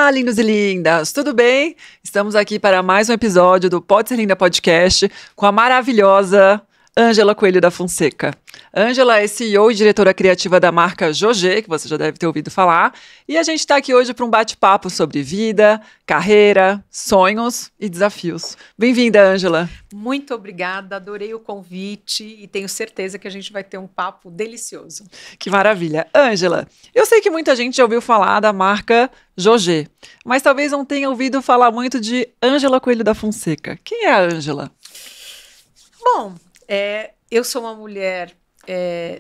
Olá, lindos e lindas, tudo bem? Estamos aqui para mais um episódio do Pode Ser Linda Podcast com a maravilhosa Ângela Coelho da Fonseca. Ângela é CEO e diretora criativa da marca Jogê, que você já deve ter ouvido falar, e a gente está aqui hoje para um bate-papo sobre vida, carreira, sonhos e desafios. Bem-vinda, Ângela. Muito obrigada, adorei o convite e tenho certeza que a gente vai ter um papo delicioso. Que maravilha. Ângela, eu sei que muita gente já ouviu falar da marca Jogê, mas talvez não tenha ouvido falar muito de Ângela Coelho da Fonseca. Quem é a Ângela? Bom, eu sou uma mulher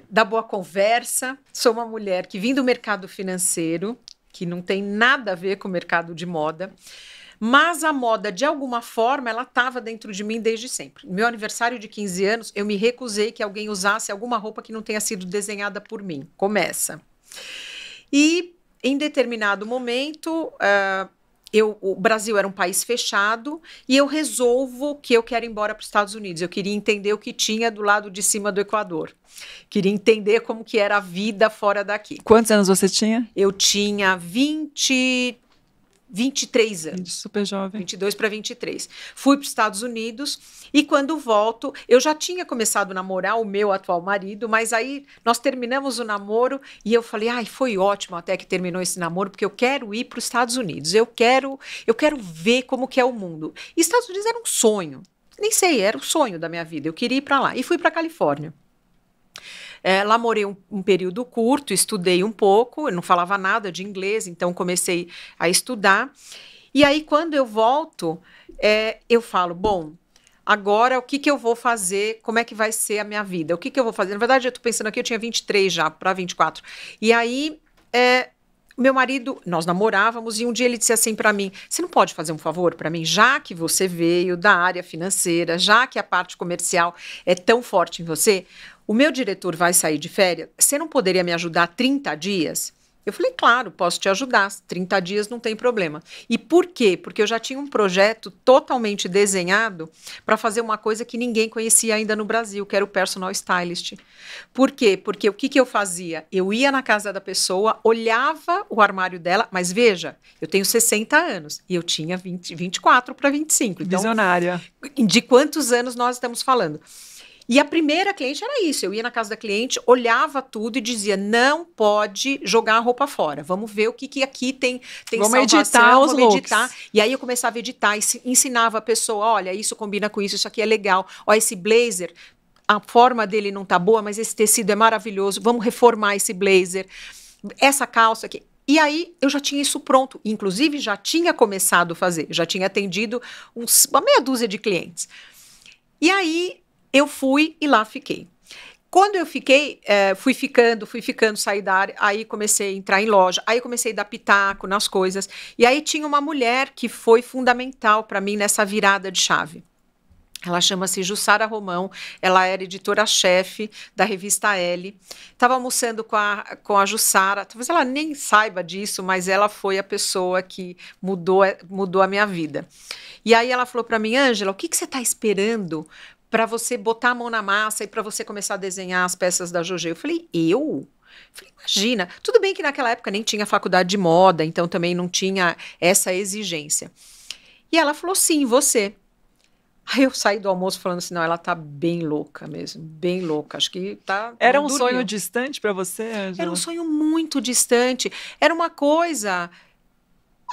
da boa conversa, sou uma mulher que vim do mercado financeiro, que não tem nada a ver com o mercado de moda, mas a moda, de alguma forma, ela estava dentro de mim desde sempre. No meu aniversário de 15 anos, eu me recusei que alguém usasse alguma roupa que não tenha sido desenhada por mim. Começa. E, em determinado momento, o Brasil era um país fechado e eu resolvo que eu quero ir embora para os Estados Unidos. Eu queria entender o que tinha do lado de cima do Equador. Queria entender como que era a vida fora daqui. Quantos anos você tinha? Eu tinha 23 anos. Super jovem. 22 para 23. Fui para os Estados Unidos e quando volto, eu já tinha começado a namorar o meu atual marido, mas aí nós terminamos o namoro e eu falei, foi ótimo até que terminou esse namoro, porque eu quero ir para os Estados Unidos, eu quero ver como que é o mundo. E Estados Unidos era um sonho, nem sei, era o sonho da minha vida, eu queria ir para lá. E fui para a Califórnia. Lá morei um período curto, estudei um pouco, eu não falava nada de inglês, então comecei a estudar. E aí, quando eu volto, eu falo, bom, agora o que eu vou fazer, como é que vai ser a minha vida? O que eu vou fazer? Na verdade, eu estou pensando aqui, eu tinha 23 já, para 24. E aí, meu marido, nós namorávamos, e um dia ele disse assim para mim, você não pode fazer um favor para mim? Já que você veio da área financeira, já que a parte comercial é tão forte em você, o meu diretor vai sair de férias, você não poderia me ajudar 30 dias? Eu falei, claro, posso te ajudar, 30 dias não tem problema. E por quê? Porque eu já tinha um projeto totalmente desenhado para fazer uma coisa que ninguém conhecia ainda no Brasil, que era o personal stylist. Por quê? Porque o que eu fazia? Eu ia na casa da pessoa, olhava o armário dela, mas veja, eu tenho 60 anos e eu tinha 24 para 25. Então, visionária. De quantos anos nós estamos falando? E a primeira cliente era isso, eu ia na casa da cliente, olhava tudo e dizia, não pode jogar a roupa fora, vamos ver o que aqui tem vamos salvação, editar os looks. editar. E aí eu começava a editar, ensinava a pessoa, olha, isso combina com isso aqui é legal, olha esse blazer, a forma dele não tá boa, mas esse tecido é maravilhoso, vamos reformar esse blazer, essa calça aqui. E aí eu já tinha isso pronto, inclusive já tinha começado a fazer, já tinha atendido uma meia dúzia de clientes. E aí eu fui e lá fiquei. Quando eu fiquei, fui ficando, saí da área, aí comecei a entrar em loja, aí comecei a dar pitaco nas coisas, e aí tinha uma mulher que foi fundamental para mim nessa virada de chave. Ela chama-se Jussara Romão, ela era editora-chefe da revista Elle. Estava almoçando com a Jussara, talvez ela nem saiba disso, mas ela foi a pessoa que mudou a minha vida. E aí ela falou para mim, Ângela, o que você está esperando para você botar a mão na massa e para você começar a desenhar as peças da Jogê? Eu falei, eu? Falei, imagina, tudo bem que naquela época nem tinha faculdade de moda, então também não tinha essa exigência. E ela falou, sim, você. Aí eu saí do almoço falando assim, não, ela tá bem louca mesmo, bem louca, acho que tá... Era um sonho distante para você, Ângela? Era um sonho muito distante, era uma coisa...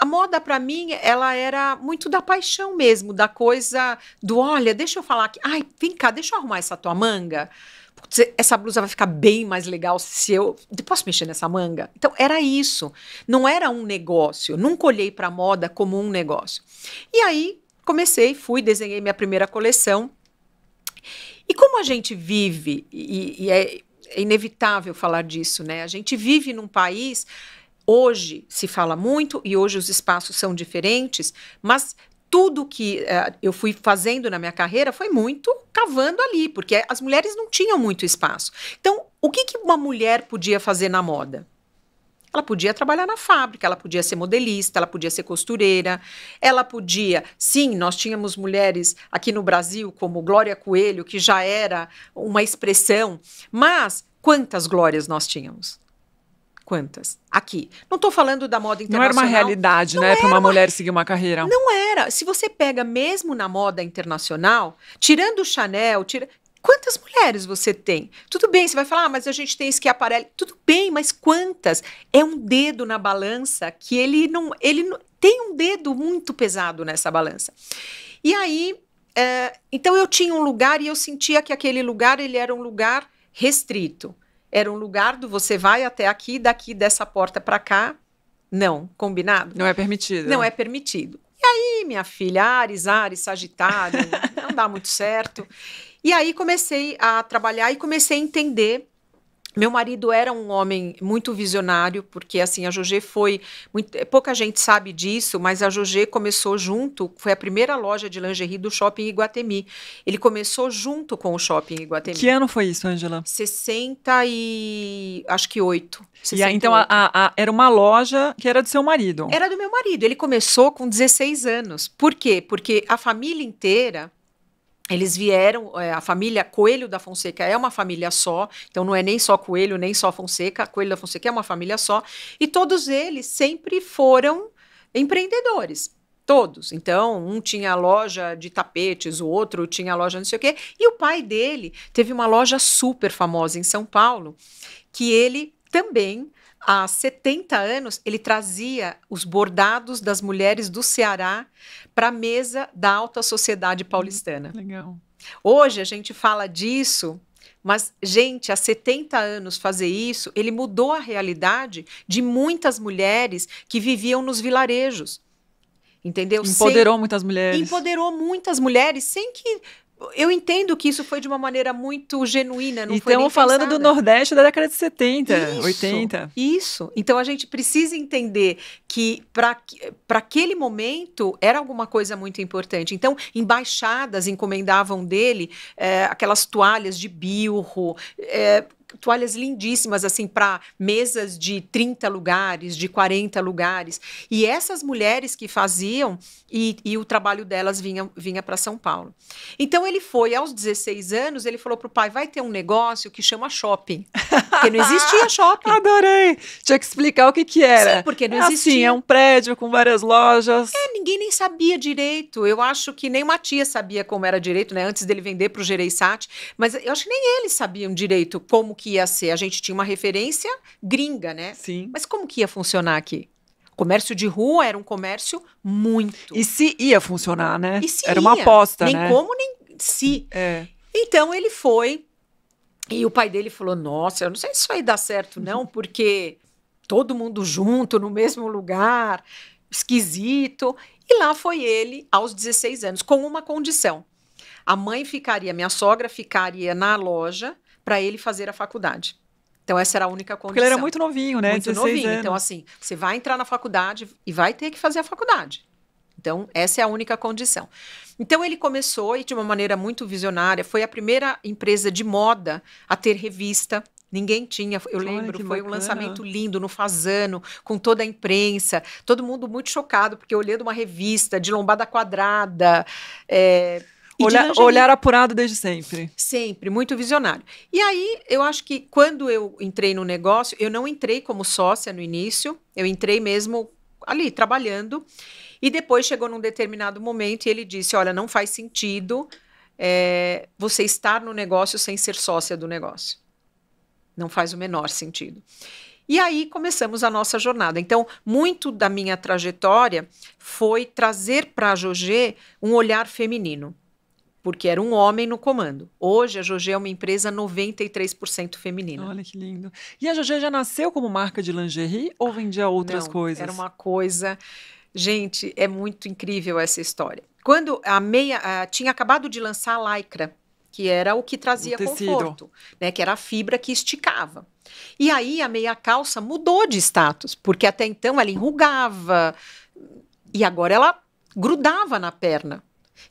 A moda, para mim, ela era muito da paixão mesmo, da coisa do, olha, deixa eu falar aqui, vem cá, deixa eu arrumar essa tua manga, putz, essa blusa vai ficar bem mais legal se eu... Posso mexer nessa manga? Então, era isso, não era um negócio, nunca olhei para a moda como um negócio. E aí, desenhei minha primeira coleção, e como a gente vive, e é inevitável falar disso, né? A gente vive num país... Hoje se fala muito e hoje os espaços são diferentes, mas tudo que eu fui fazendo na minha carreira foi muito cavando ali, porque as mulheres não tinham muito espaço. Então, o que uma mulher podia fazer na moda? Ela podia trabalhar na fábrica, ela podia ser modelista, ela podia ser costureira, ela podia... Sim, nós tínhamos mulheres aqui no Brasil, como Glória Coelho, que já era uma expressão, mas quantas Glórias nós tínhamos? Quantas? Aqui. Não estou falando da moda Não era internacional. uma realidade, né, para uma mulher seguir uma carreira. Não era. Se você pega mesmo na moda internacional, tirando o Chanel, quantas mulheres você tem? Tudo bem, você vai falar, mas a gente tem Schiaparelli. Tudo bem, mas quantas? É um dedo na balança que ele não tem um dedo muito pesado nessa balança. E aí, então eu tinha um lugar e eu sentia que aquele lugar ele era um lugar restrito. Era um lugar do você vai até aqui, daqui dessa porta para cá. Não, combinado? Não é permitido. Não é permitido. E aí, minha filha, Áries, Sagitário, não dá muito certo. E aí comecei a trabalhar e comecei a entender. Meu marido era um homem muito visionário, porque assim, a Jogé foi, pouca gente sabe disso, mas a Jogé começou junto, foi a primeira loja de lingerie do Shopping Iguatemi. Ele começou junto com o Shopping Iguatemi. Que ano foi isso, Ângela? 68. E aí, então, era uma loja que era do seu marido? Era do meu marido. Ele começou com 16 anos. Por quê? Porque a família inteira... Eles vieram, a família Coelho da Fonseca é uma família só, então não é nem só Coelho, nem só Fonseca, Coelho da Fonseca é uma família só, e todos eles sempre foram empreendedores, todos. Então, um tinha loja de tapetes, o outro tinha loja não sei o quê, e o pai dele teve uma loja super famosa em São Paulo, que ele também... Há 70 anos, ele trazia os bordados das mulheres do Ceará para a mesa da alta sociedade paulistana. Legal. Hoje a gente fala disso, mas, gente, há 70 anos fazer isso, ele mudou a realidade de muitas mulheres que viviam nos vilarejos. Entendeu? Empoderou muitas mulheres. Empoderou muitas mulheres sem que... Eu entendo que isso foi de uma maneira muito genuína, não e foi nem estamos falando pensada. do Nordeste da década de 70, 80. Isso. Então, a gente precisa entender que, para aquele momento, era alguma coisa muito importante. Então, embaixadas encomendavam dele aquelas toalhas de bilro, toalhas lindíssimas, assim, para mesas de 30 lugares, de 40 lugares. E essas mulheres que faziam, e o trabalho delas vinha para São Paulo. Então, ele foi, aos 16 anos, ele falou para o pai, vai ter um negócio que chama shopping. Porque não existia shopping. Adorei! Tinha que explicar o que era. Sim, porque não existia. Assim, é um prédio com várias lojas. Ninguém nem sabia direito. Eu acho que nem uma tia sabia como era direito, né? Antes dele vender para o Gereissati. Mas eu acho que nem eles sabiam direito como que ia ser. A gente tinha uma referência gringa, né? Sim. Mas como que ia funcionar aqui? O comércio de rua era um comércio muito. E se ia funcionar, né? E se era uma aposta, nem né? Nem como, nem se. Então, ele foi... E o pai dele falou, nossa, eu não sei se isso aí dá certo, não, porque todo mundo junto, no mesmo lugar, esquisito. E lá foi ele, aos 16 anos, com uma condição. Minha sogra ficaria na loja para ele fazer a faculdade. Então, essa era a única condição. Porque ele era muito novinho, né? Muito 16 novinho. anos. Então, assim, você vai entrar na faculdade e vai ter que fazer a faculdade. Então, essa é a única condição. Então, ele começou, e de uma maneira muito visionária, foi a primeira empresa de moda a ter revista. Ninguém tinha, eu lembro, foi um lançamento lindo no Fasano, com toda a imprensa, todo mundo muito chocado, porque olhando uma revista de lombada quadrada. Olhar apurado desde sempre. Sempre, muito visionário. E aí, eu acho que quando eu entrei no negócio, eu não entrei como sócia no início, eu entrei mesmo ali, trabalhando. E depois chegou num determinado momento e ele disse, olha, não faz sentido você estar no negócio sem ser sócia do negócio. Não faz o menor sentido. E aí começamos a nossa jornada. Então, muito da minha trajetória foi trazer para a Jogé um olhar feminino, porque era um homem no comando. Hoje, a Jogé é uma empresa 93% feminina. Olha que lindo. E a Jogé já nasceu como marca de lingerie ou vendia outras coisas? Era uma coisa... Gente, é muito incrível essa história. Quando a meia tinha acabado de lançar a Lycra, que era o que trazia conforto, né, que era a fibra que esticava. E aí a meia calça mudou de status, porque até então ela enrugava e agora ela grudava na perna.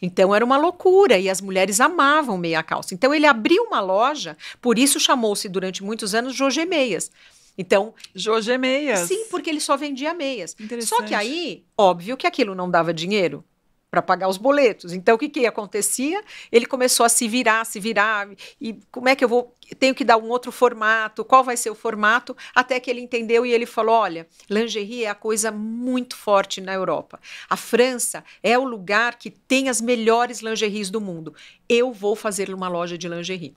Então era uma loucura e as mulheres amavam meia calça. Então ele abriu uma loja, por isso chamou-se durante muitos anos Jogé Meias. Então, Jogé Meias. Sim, porque ele só vendia meias. Só que aí, óbvio que aquilo não dava dinheiro. para pagar os boletos. Então, o que acontecia? Ele começou a se virar, e como é que eu vou, tenho que dar um outro formato, qual vai ser o formato, até que ele entendeu e ele falou, olha, lingerie é a coisa muito forte na Europa. A França é o lugar que tem as melhores lingeries do mundo. Eu vou fazer uma loja de lingerie.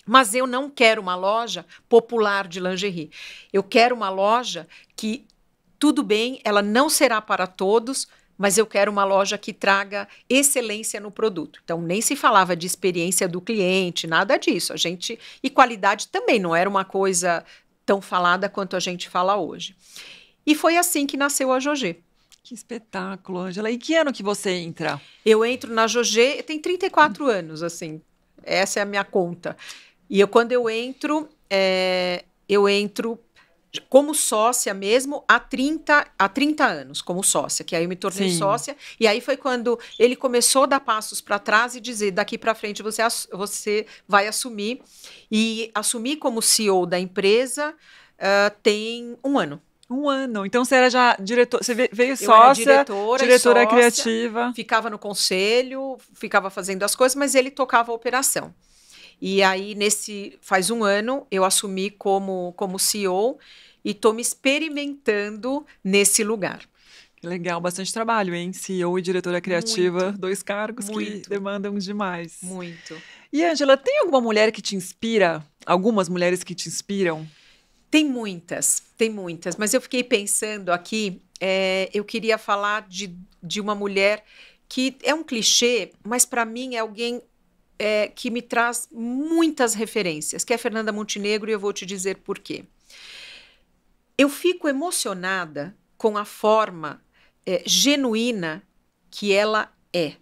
Mas eu não quero uma loja popular de lingerie. Eu quero uma loja que, tudo bem, ela não será para todos, mas eu quero uma loja que traga excelência no produto. Então, nem se falava de experiência do cliente, nada disso. E qualidade também não era uma coisa tão falada quanto a gente fala hoje. E foi assim que nasceu a Jogé. Que espetáculo, Ângela. E que ano que você entra? Eu entro na Jogé, tem 34 anos, assim. Essa é a minha conta. E quando eu entro como sócia mesmo há 30 anos, como sócia, que aí eu me tornei sócia, e aí foi quando ele começou a dar passos para trás e dizer, daqui para frente você vai assumir, e assumir como CEO da empresa tem um ano. Um ano. Então você era já diretora, você veio sócia, diretora criativa. Ficava no conselho, ficava fazendo as coisas, mas ele tocava a operação. E aí, faz um ano, eu assumi como CEO e estou me experimentando nesse lugar. Legal, bastante trabalho, hein? CEO e diretora criativa, muito, 2 cargos muito, que demandam demais. Muito. E, Ângela, tem alguma mulher que te inspira? Algumas mulheres que te inspiram? Tem muitas, mas eu fiquei pensando aqui, eu queria falar de uma mulher que é um clichê, mas para mim é alguém que me traz muitas referências, que é a Fernanda Montenegro, e eu vou te dizer por quê. Eu fico emocionada com a forma genuína que ela é.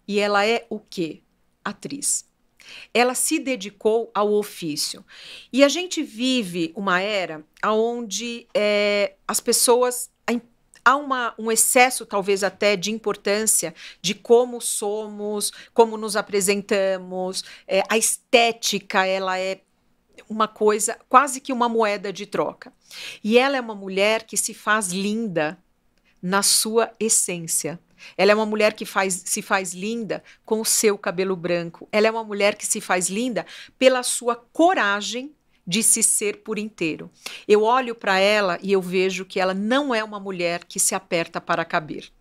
E ela é o quê? Atriz. Ela se dedicou ao ofício. E a gente vive uma era onde as pessoas... Há um excesso, talvez até, de importância de como somos, como nos apresentamos. A estética, ela é uma coisa, quase que uma moeda de troca. E ela é uma mulher que se faz linda na sua essência. Ela é uma mulher que se faz linda com o seu cabelo branco. Ela é uma mulher que se faz linda pela sua coragem de se ser por inteiro. Eu olho para ela e eu vejo que ela não é uma mulher que se aperta para caber.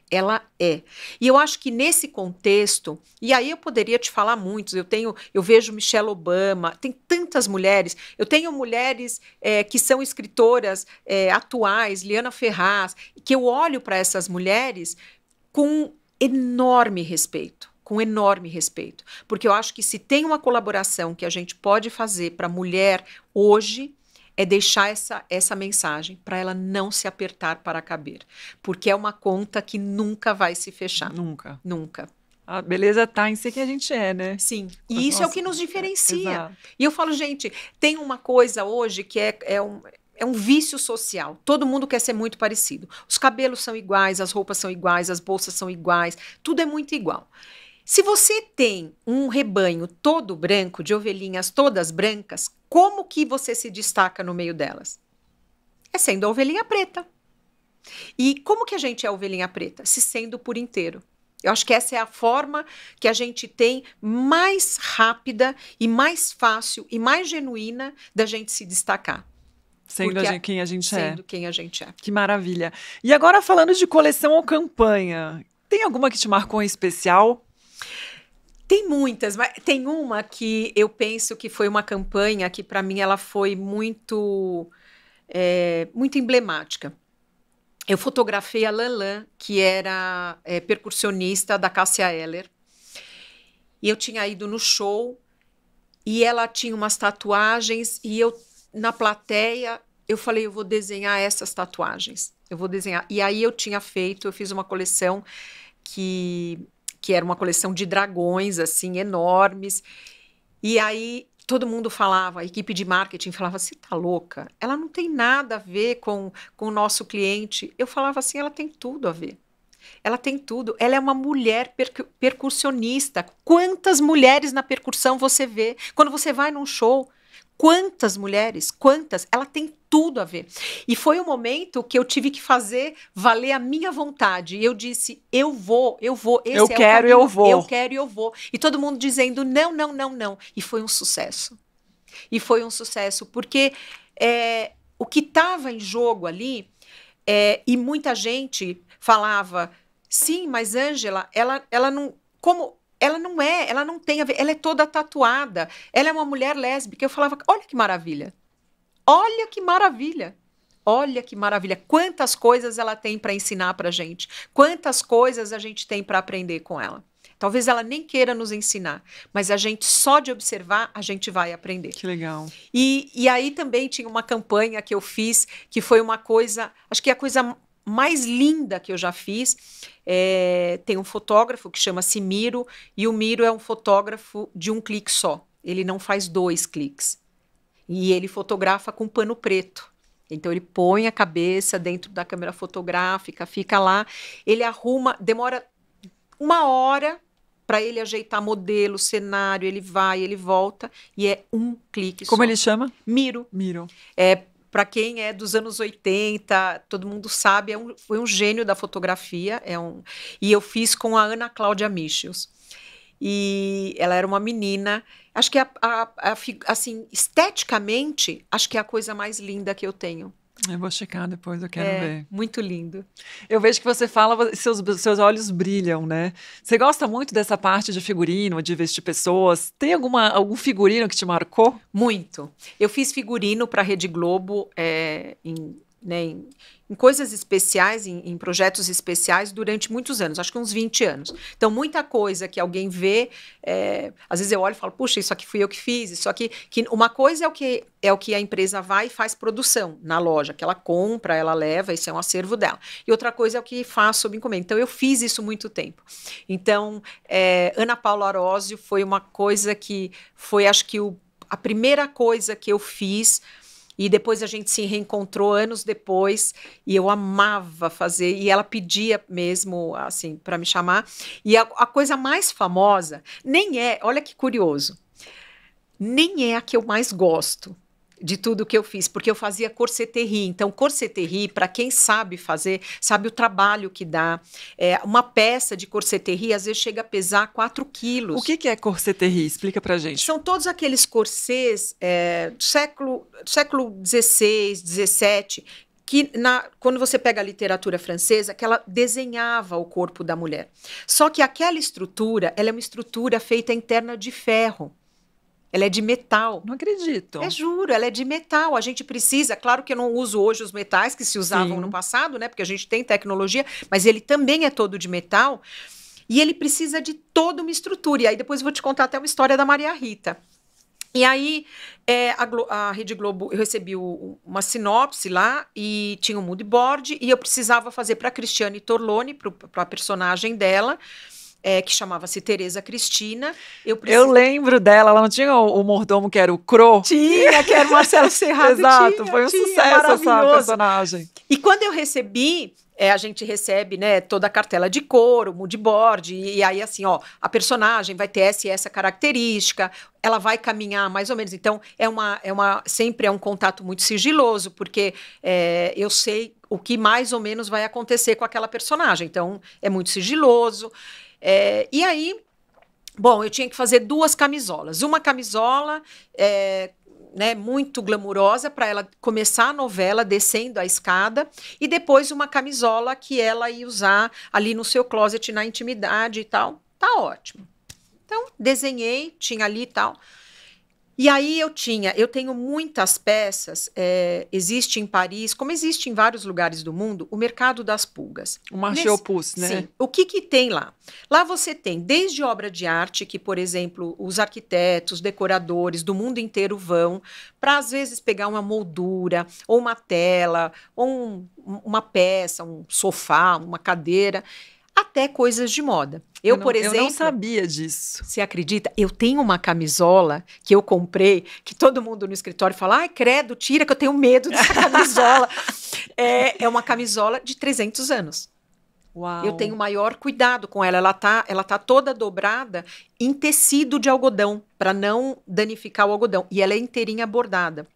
Ela é. E eu acho que nesse contexto, e aí eu poderia te falar muitos, eu vejo Michelle Obama, tem tantas mulheres, eu tenho mulheres que são escritoras atuais, Liana Ferraz, que eu olho para essas mulheres com enorme respeito. Porque eu acho que se tem uma colaboração que a gente pode fazer para a mulher hoje, é deixar essa mensagem para ela não se apertar para caber. Porque é uma conta que nunca vai se fechar. Nunca. A beleza tá em ser quem a gente é, né? Sim. E isso é o que nos diferencia. E eu falo, gente, tem uma coisa hoje que é um vício social. Todo mundo quer ser muito parecido. Os cabelos são iguais, as roupas são iguais, as bolsas são iguais, tudo é muito igual. Se você tem um rebanho todo branco, de ovelhinhas todas brancas, como que você se destaca no meio delas? É sendo a ovelhinha preta. E como que a gente é a ovelhinha preta? Se sendo por inteiro. Eu acho que essa é a forma que a gente tem mais rápida e mais fácil e mais genuína da gente se destacar. Sendo quem a gente é. Sendo quem a gente é. Que maravilha. E agora falando de coleção ou campanha, tem alguma que te marcou em especial? Tem muitas, mas tem uma que eu penso que foi uma campanha que, para mim, ela foi muito emblemática. Eu fotografei a Lanlan, que era percussionista da Cássia Eller, e eu tinha ido no show, e ela tinha umas tatuagens, e eu, na plateia, eu falei, eu vou desenhar essas tatuagens, eu vou desenhar. E aí eu fiz uma coleção que era uma coleção de dragões, assim, enormes. E aí todo mundo falava, a equipe de marketing falava, você tá louca? Ela não tem nada a ver com o nosso cliente. Eu falava assim, ela tem tudo a ver. Ela tem tudo. Ela é uma mulher percussionista. Quantas mulheres na percussão você vê? Quando você vai num show, Quantas mulheres, quantas, ela tem tudo a ver. E foi um momento que eu tive que fazer valer a minha vontade. E eu disse, eu vou, esse eu é quero o caminho, eu vou. eu quero e eu vou. E todo mundo dizendo, não, não, não, não. E foi um sucesso. E foi um sucesso, porque o que estava em jogo ali, e muita gente falava, sim, mas Ângela, ela não... Como... ela não tem a ver, ela é toda tatuada, ela é uma mulher lésbica. Eu falava, olha que maravilha, olha que maravilha, olha que maravilha, quantas coisas ela tem para ensinar para a gente, quantas coisas a gente tem para aprender com ela. Talvez ela nem queira nos ensinar, mas a gente, só de observar, a gente vai aprender. Que legal. E aí também tinha uma campanha que eu fiz, que foi uma coisa, acho que é a coisa mais linda que eu já fiz. Tem um fotógrafo que chama-se Miro, e o Miro é um fotógrafo de um clique só. Ele não faz 2 cliques. E ele fotografa com pano preto. Então ele põe a cabeça dentro da câmera fotográfica, fica lá, ele arruma, demora 1 hora para ele ajeitar modelo, cenário, ele vai, ele volta, e é um clique só. Como ele chama? Miro. Miro. Para quem é dos anos 80, todo mundo sabe, foi um gênio da fotografia. E eu fiz com a Ana Cláudia Michels. E ela era uma menina, acho que assim, esteticamente, acho que é a coisa mais linda que eu tenho. Eu vou checar depois, eu quero ver. Muito lindo. Eu vejo que você fala, seus olhos brilham, né? Você gosta muito dessa parte de figurino, de vestir pessoas. Tem algum figurino que te marcou? Muito. Eu fiz figurino para a Rede Globo em coisas especiais, em projetos especiais durante muitos anos, acho que uns 20 anos. Então, muita coisa que alguém vê, às vezes eu olho e falo, puxa, isso aqui fui eu que fiz, isso aqui... Uma coisa é o que a empresa vai e faz produção na loja, que ela compra, ela leva, isso é um acervo dela. E outra coisa é o que faz sob encomenda. Então, eu fiz isso muito tempo. Então, Ana Paula Arósio foi uma coisa que foi, acho que, a primeira coisa que eu fiz. E depois a gente se reencontrou anos depois, e eu amava fazer, e ela pedia mesmo, assim, para me chamar. E a coisa mais famosa, olha que curioso, nem é a que eu mais gosto de tudo que eu fiz, porque eu fazia corseterie. Então, corseterie, para quem sabe fazer, sabe o trabalho que dá. Uma peça de corseterie, às vezes, chega a pesar 4 quilos. O que é corseterie? Explica pra gente. São todos aqueles corsês do século XVI, XVII, que quando você pega a literatura francesa, que ela desenhava o corpo da mulher. Só que aquela estrutura, ela é uma estrutura feita interna de ferro. Ela é de metal. Não acredito. Juro, ela é de metal. A gente precisa, claro que eu não uso hoje os metais que se usavam no passado, né? Porque a gente tem tecnologia, mas ele também é todo de metal. E ele precisa de toda uma estrutura. E aí depois eu vou te contar até uma história da Maria Rita. E aí a Rede Globo, eu recebi uma sinopse lá e tinha um mood board, e eu precisava fazer para a Cristiane Torlone, para a personagem dela, que chamava-se Tereza Cristina. Eu lembro dela, ela não tinha o mordomo que era o Cro? Tinha, que era o Marcelo Serrado. Exato, foi um sucesso essa personagem. E quando eu recebi, a gente recebe, né, toda a cartela de cor, o mood board, e aí assim, a personagem vai ter essa característica, ela vai caminhar mais ou menos. Então, sempre é um contato muito sigiloso, porque eu sei o que mais ou menos vai acontecer com aquela personagem. Então, é muito sigiloso. E aí, bom, eu tinha que fazer 2 camisolas. Uma camisola muito glamurosa para ela começar a novela descendo a escada, e depois uma camisola que ela ia usar ali no seu closet, na intimidade e tal. Tá ótimo. Então, desenhei, tinha ali e tal. E aí eu tenho muitas peças, existe em Paris, como existe em vários lugares do mundo, o mercado das pulgas. O marché aux puces, né? Sim. O que tem lá? Lá você tem desde obra de arte, que, por exemplo, os arquitetos, decoradores do mundo inteiro vão para, às vezes, pegar uma moldura, ou uma tela, ou uma peça, um sofá, uma cadeira, até coisas de moda. Por exemplo... Eu não sabia disso. Você acredita? Eu tenho uma camisola que eu comprei, que todo mundo no escritório fala, ai, credo, tira que eu tenho medo dessa camisola. É uma camisola de 300 anos. Uau. Eu tenho maior cuidado com ela. Ela tá toda dobrada em tecido de algodão, para não danificar o algodão. E ela é inteirinha bordada.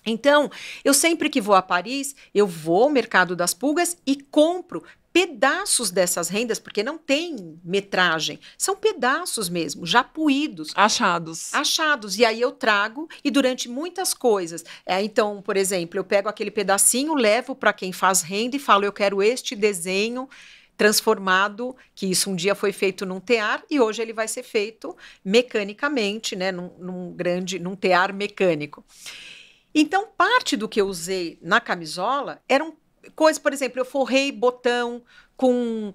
Então, eu sempre que vou a Paris, eu vou ao Mercado das Pulgas e compro pedaços dessas rendas, porque não tem metragem. São pedaços mesmo, já puídos. Achados. E aí eu trago e durante muitas coisas. Então, por exemplo, eu pego aquele pedacinho, levo para quem faz renda e falo, eu quero este desenho transformado, que isso um dia foi feito num tear e hoje ele vai ser feito mecanicamente, né, num tear mecânico. Então, parte do que eu usei na camisola eram coisas, por exemplo, eu forrei botão com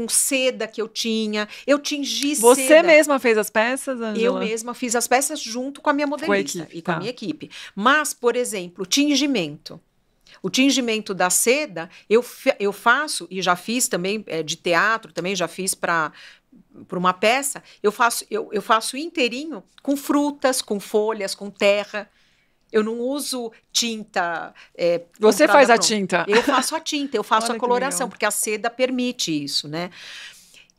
seda que eu tingi seda. Você mesma fez as peças, Ângela? Eu mesma fiz as peças junto com a minha modelista e com a minha equipe. Mas, por exemplo, tingimento. O tingimento da seda, eu faço, e já fiz também de teatro, também já fiz para uma peça, eu faço inteirinho com frutas, com folhas, com terra. Eu não uso tinta. Você faz a tinta? Eu faço a tinta, eu faço a coloração, porque a seda permite isso, né?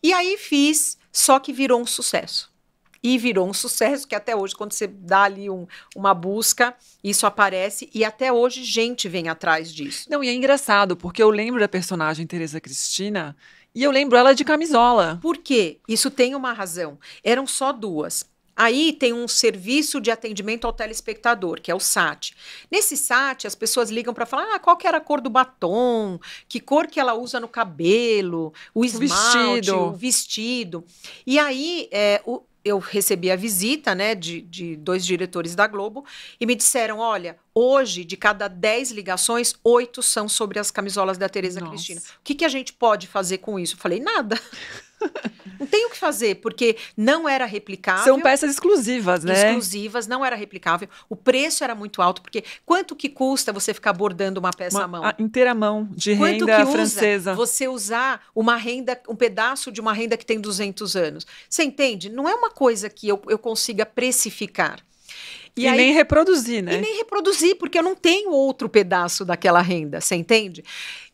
E aí fiz, só que virou um sucesso. E virou um sucesso que até hoje, quando você dá ali uma busca, isso aparece e até hoje gente vem atrás disso. Não, e é engraçado, porque eu lembro da personagem Teresa Cristina e eu lembro ela de camisola. Por quê? Isso tem uma razão. Eram só duas. Aí tem um serviço de atendimento ao telespectador, que é o SAT. Nesse SAT, as pessoas ligam para falar qual que era a cor do batom, que cor que ela usa no cabelo, o esmalte, o vestido. E aí eu recebi a visita, né, de 2 diretores da Globo e me disseram, olha, hoje, de cada 10 ligações, 8 são sobre as camisolas da Teresa Cristina. O que a gente pode fazer com isso? Eu falei, nada. Não tem o que fazer, porque não era replicável. São peças exclusivas, né? Exclusivas, não era replicável. O preço era muito alto, porque quanto que custa você ficar bordando uma peça à mão? Inteira mão, de renda francesa. Você usar uma renda, um pedaço de uma renda que tem 200 anos. Você entende? Não é uma coisa que eu consiga precificar. E aí, nem reproduzir, né? E nem reproduzir, porque eu não tenho outro pedaço daquela renda, você entende?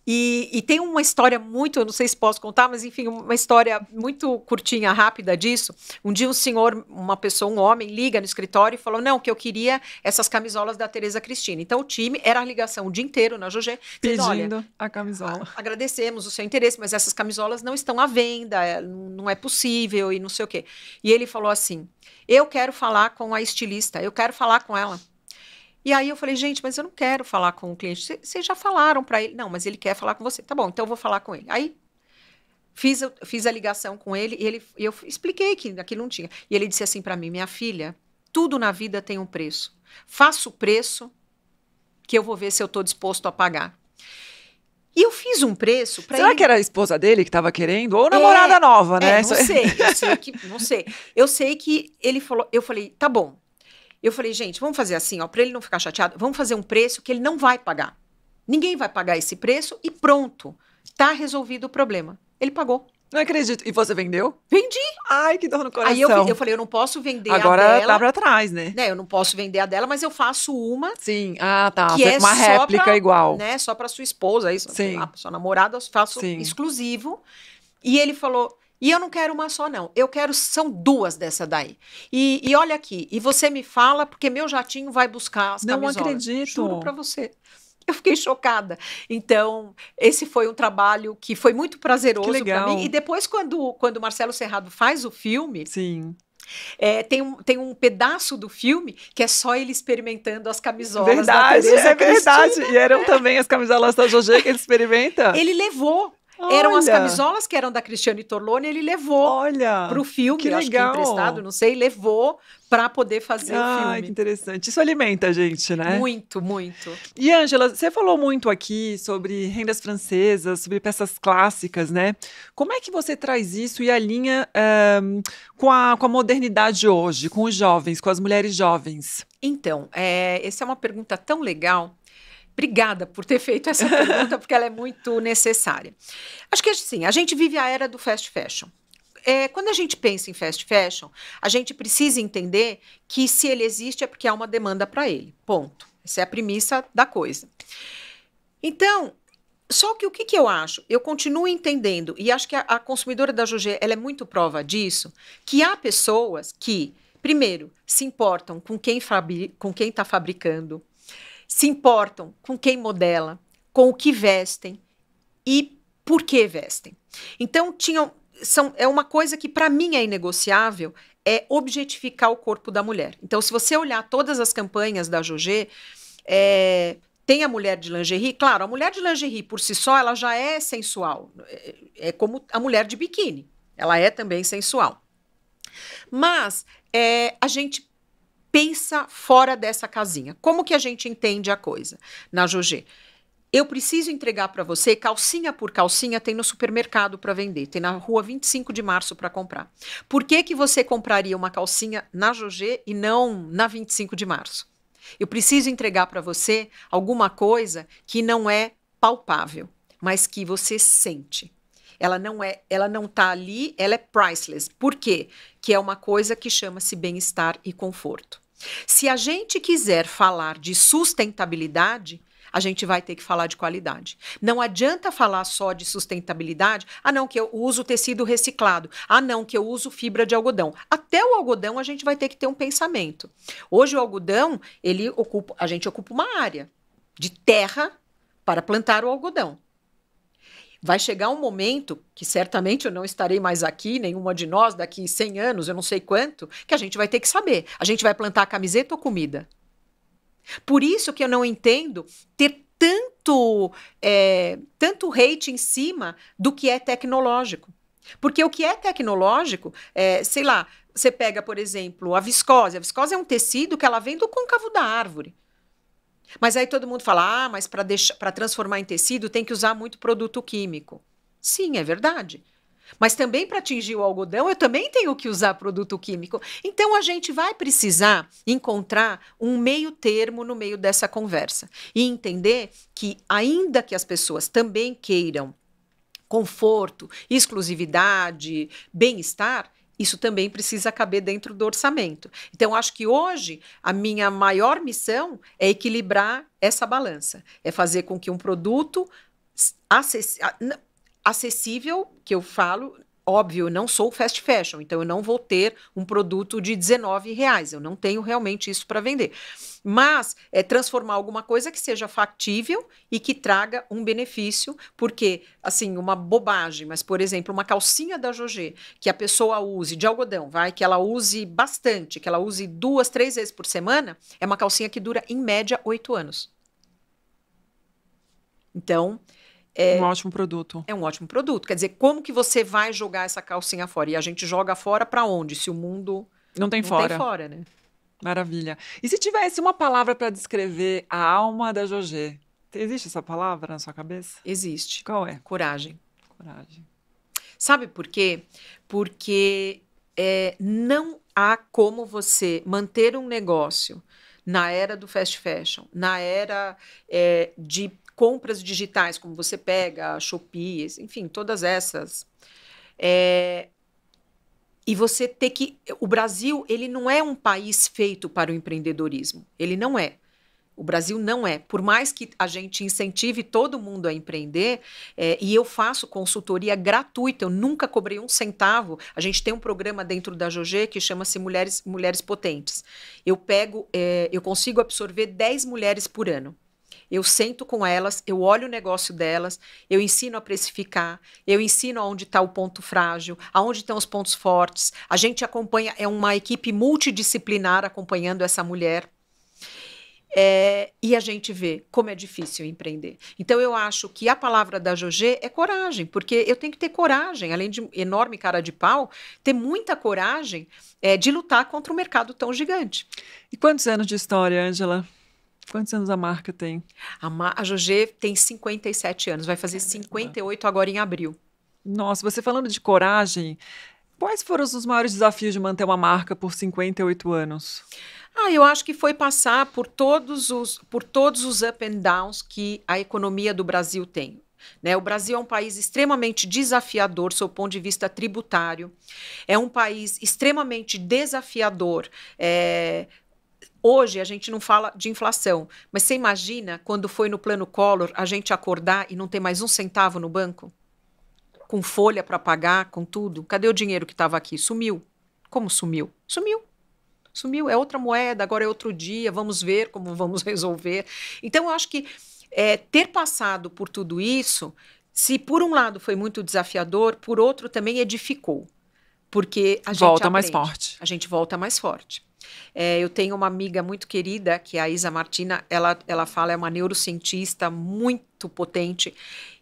E tem uma história muito, eu não sei se posso contar, mas enfim, uma história muito curtinha, rápida disso. Um dia um senhor, uma pessoa, um homem, liga no escritório e falou, não, que eu queria essas camisolas da Teresa Cristina. Então o time, era a ligação o dia inteiro na Jogé, pedindo a camisola. Agradecemos o seu interesse, mas essas camisolas não estão à venda, não é possível e não sei o quê. E ele falou assim, eu quero falar com a estilista, eu quero falar com ela. E aí eu falei, gente, mas eu não quero falar com o cliente. Vocês já falaram para ele. Não, mas ele quer falar com você. Tá bom, então eu vou falar com ele. Aí fiz a ligação com ele e eu expliquei que aquilo não tinha. E ele disse assim para mim, minha filha, tudo na vida tem um preço. Faça o preço que eu vou ver se eu estou disposto a pagar. E eu fiz um preço para ele. Será que era a esposa dele que estava querendo? Ou namorada nova, né? Não sei. Eu sei que ele falou, eu falei, tá bom. Eu falei, gente, vamos fazer assim, ó, para ele não ficar chateado, vamos fazer um preço que ele não vai pagar. Ninguém vai pagar esse preço e pronto, tá resolvido o problema. Ele pagou. Não acredito. E você vendeu? Vendi. Ai, que dor no coração. Aí eu falei, eu não posso vender agora a dela. Agora tá pra trás, né? Eu não posso vender a dela, mas eu faço uma. Sim, tá. Que é uma réplica igual. Né, só pra sua esposa, isso. Sim. Sua namorada, eu faço exclusivo. E ele falou... E eu não quero uma só, não. Eu quero, são 2 dessa daí. E olha aqui, e você me fala, porque meu jatinho vai buscar as camisolas. Não acredito. Juro pra você. Eu fiquei chocada. Então, esse foi um trabalho que foi muito prazeroso para mim. E depois, quando o Marcelo Serrado faz o filme... Sim. Tem um pedaço do filme que é só ele experimentando as camisolas verdade, da Teresa Cristina. Verdade. E eram também as camisolas da Jogé que ele experimenta? Ele levou. Eram as camisolas que eram da Cristiane Torlone, ele levou para o filme, que acho que emprestado, não sei, levou para poder fazer o filme. Que interessante. Isso alimenta a gente, né? Muito, muito. E, Ângela, você falou muito aqui sobre rendas francesas, sobre peças clássicas, né? Como é que você traz isso e alinha com a modernidade de hoje, com os jovens, com as mulheres jovens? Então, essa é uma pergunta tão legal. Obrigada por ter feito essa pergunta, porque ela é muito necessária. Acho que assim, a gente vive a era do fast fashion. Quando a gente pensa em fast fashion, a gente precisa entender que se ele existe é porque há uma demanda para ele. Ponto. Essa é a premissa da coisa. Então, Só que o que eu acho? Eu continuo entendendo, e acho que a consumidora da Jogé, ela é muito prova disso, que há pessoas que, primeiro, se importam com quem está fabricando, se importam com quem modela, com o que vestem e por que vestem. Então, é uma coisa que, para mim, é inegociável, é objetificar o corpo da mulher. Então, se você olhar todas as campanhas da Jogé, tem a mulher de lingerie, claro, a mulher de lingerie por si só, ela já é sensual. É como a mulher de biquíni, ela é também sensual. Mas a gente pensa fora dessa casinha. Como que a gente entende a coisa na Jogé? Eu preciso entregar para você, calcinha por calcinha, tem no supermercado para vender, tem na rua 25 de março para comprar. Por que você compraria uma calcinha na Jogé e não na 25 de março? Eu preciso entregar para você alguma coisa que não é palpável, mas que você sente. Ela não está ali, ela é priceless. Por quê? Que é uma coisa que chama-se bem-estar e conforto. Se a gente quiser falar de sustentabilidade, a gente vai ter que falar de qualidade. Não adianta falar só de sustentabilidade. Ah, não, que eu uso tecido reciclado. Ah, não, que eu uso fibra de algodão. Até o algodão a gente vai ter que ter um pensamento. Hoje o algodão, a gente ocupa uma área de terra para plantar o algodão. Vai chegar um momento, que certamente eu não estarei mais aqui, nenhuma de nós, daqui 100 anos, eu não sei quanto, que a gente vai ter que saber. A gente vai plantar camiseta ou comida? Por isso que eu não entendo ter tanto hate em cima do que é tecnológico. Porque o que é tecnológico, sei lá, você pega, por exemplo, a viscose. A viscose é um tecido que ela vem do côncavo da árvore. Mas aí todo mundo fala, mas para transformar em tecido tem que usar muito produto químico. Sim, é verdade. Mas também para atingir o algodão, eu também tenho que usar produto químico. Então, a gente vai precisar encontrar um meio termo no meio dessa conversa. E entender que, ainda que as pessoas também queiram conforto, exclusividade, bem-estar, isso também precisa caber dentro do orçamento. Então, acho que hoje a minha maior missão é equilibrar essa balança. É fazer com que um produto acessível, que eu falo, óbvio, eu não sou fast fashion, então eu não vou ter um produto de R$19, eu não tenho realmente isso para vender. Mas transformar alguma coisa que seja factível e que traga um benefício, porque, assim, uma bobagem, mas, por exemplo, uma calcinha da Jogé, que a pessoa use de algodão, que ela use bastante, que ela use 2, 3 vezes por semana, é uma calcinha que dura, em média, 8 anos. Então, um ótimo produto. É um ótimo produto. Quer dizer, como que você vai jogar essa calcinha fora? E a gente joga fora para onde? Se o mundo não tem fora, né? Maravilha. E se tivesse uma palavra para descrever a alma da Jogé? Existe essa palavra na sua cabeça? Existe. Qual é? Coragem. Coragem. Sabe por quê? Porque não há como você manter um negócio na era do fast fashion, na era de compras digitais, como você pega a Shopee, enfim, todas essas. E você ter que... O Brasil, ele não é um país feito para o empreendedorismo. Ele não é. O Brasil não é. Por mais que a gente incentive todo mundo a empreender, e eu faço consultoria gratuita, eu nunca cobrei um centavo. A gente tem um programa dentro da Jogé que chama-se Mulheres Potentes. Eu consigo absorver 10 mulheres por ano. Eu sento com elas, eu olho o negócio delas, eu ensino a precificar, eu ensino aonde está o ponto frágil, aonde estão os pontos fortes. A gente acompanha, é uma equipe multidisciplinar acompanhando essa mulher. E a gente vê como é difícil empreender. Então, eu acho que a palavra da Jogé é coragem, porque eu tenho que ter coragem, além de enorme cara de pau, ter muita coragem de lutar contra um mercado tão gigante. E quantos anos de história, Ângela? Quantos anos a marca tem? A Jogé tem 57 anos, vai fazer 58 agora em abril. Nossa, você falando de coragem, quais foram os maiores desafios de manter uma marca por 58 anos? Eu acho que foi passar por todos os up and downs que a economia do Brasil tem. Né? O Brasil é um país extremamente desafiador sob o ponto de vista tributário. É um país extremamente desafiador Hoje a gente não fala de inflação, mas você imagina quando foi no plano Collor a gente acordar e não ter mais um centavo no banco? Com folha para pagar, com tudo. Cadê o dinheiro que estava aqui? Sumiu. Como sumiu? Sumiu. Sumiu. É outra moeda, agora é outro dia, vamos ver como vamos resolver. Então, eu acho que ter passado por tudo isso, se por um lado foi muito desafiador, por outro também edificou. Porque a gente volta aprende, mais forte. A gente volta mais forte. Eu tenho uma amiga muito querida, que é a Isa Martina, ela fala, é uma neurocientista muito potente,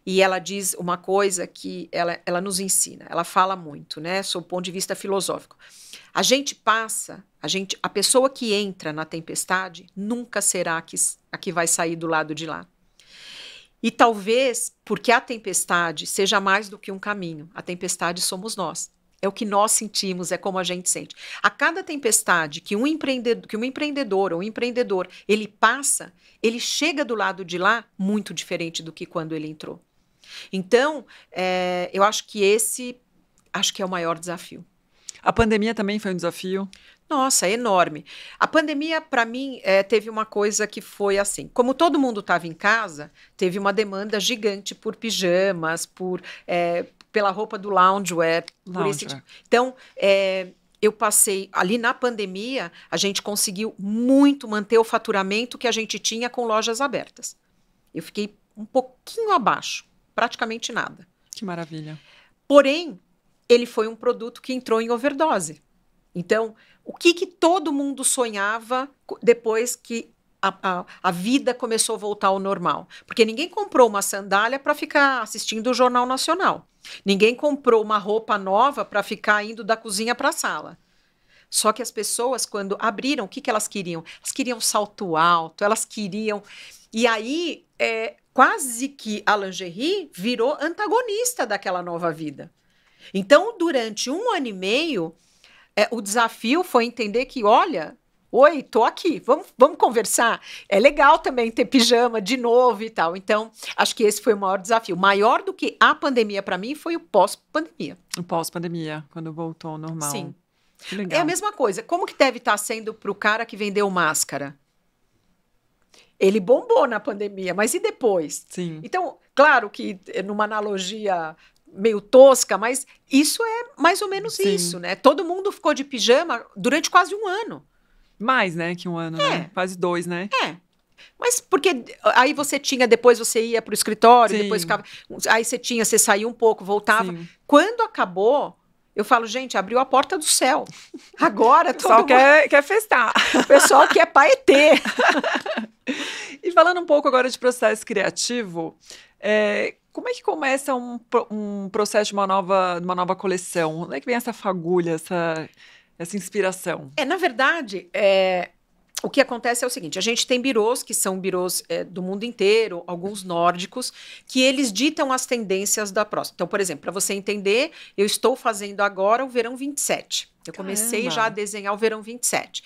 e ela diz uma coisa que ela nos ensina, ela fala muito, né, sob o ponto de vista filosófico. A gente passa, a pessoa que entra na tempestade nunca será a que vai sair do lado de lá. E talvez porque a tempestade seja mais do que um caminho, a tempestade somos nós. É o que nós sentimos, é como a gente sente. A cada tempestade que um empreendedor ou um empreendedor ele passa, ele chega do lado de lá muito diferente do que quando ele entrou. Então, eu acho que esse é o maior desafio. A pandemia também foi um desafio? Nossa, enorme. A pandemia, para mim, teve uma coisa que foi assim. Como todo mundo estava em casa, teve uma demanda gigante por pijamas, pela roupa do loungewear. Então, eu passei ali na pandemia, a gente conseguiu muito manter o faturamento que a gente tinha com lojas abertas. Eu fiquei um pouquinho abaixo, praticamente nada. Que maravilha. Porém, ele foi um produto que entrou em overdose. Então, o que todo mundo sonhava depois que a vida começou a voltar ao normal? Porque ninguém comprou uma sandália para ficar assistindo o Jornal Nacional. Ninguém comprou uma roupa nova para ficar indo da cozinha para a sala. Só que as pessoas, quando abriram, o que elas queriam? Elas queriam salto alto, elas queriam... E aí, quase que a lingerie virou antagonista daquela nova vida. Então, durante 1 ano e meio, o desafio foi entender que, olha, oi, tô aqui, vamos conversar. É legal também ter pijama de novo e tal. Então, acho que esse foi o maior desafio. Maior do que a pandemia para mim foi o pós-pandemia. O pós-pandemia, quando voltou ao normal. Sim. Que legal. É a mesma coisa. Como que deve estar sendo para o cara que vendeu máscara? Ele bombou na pandemia, mas e depois? Sim. Então, claro que numa analogia meio tosca, mas isso é mais ou menos Sim. isso, né? Todo mundo ficou de pijama durante quase 1 ano. Mais, né, que 1 ano, né? Quase 2, né? Mas porque aí depois você ia para o escritório, Sim. depois ficava... Aí você saía um pouco, voltava. Sim. Quando acabou, eu falo, gente, abriu a porta do céu. Agora todo mundo... quer festar. O pessoal quer paetê. E falando um pouco agora de processo criativo, como é que começa um processo de uma nova coleção? Onde é que vem essa fagulha, essa inspiração? Na verdade, o que acontece é o seguinte, a gente tem birôs, que são birôs do mundo inteiro, alguns nórdicos, que eles ditam as tendências da próxima. Então, por exemplo, para você entender, eu estou fazendo agora o verão 27. Eu comecei já a desenhar o verão 27.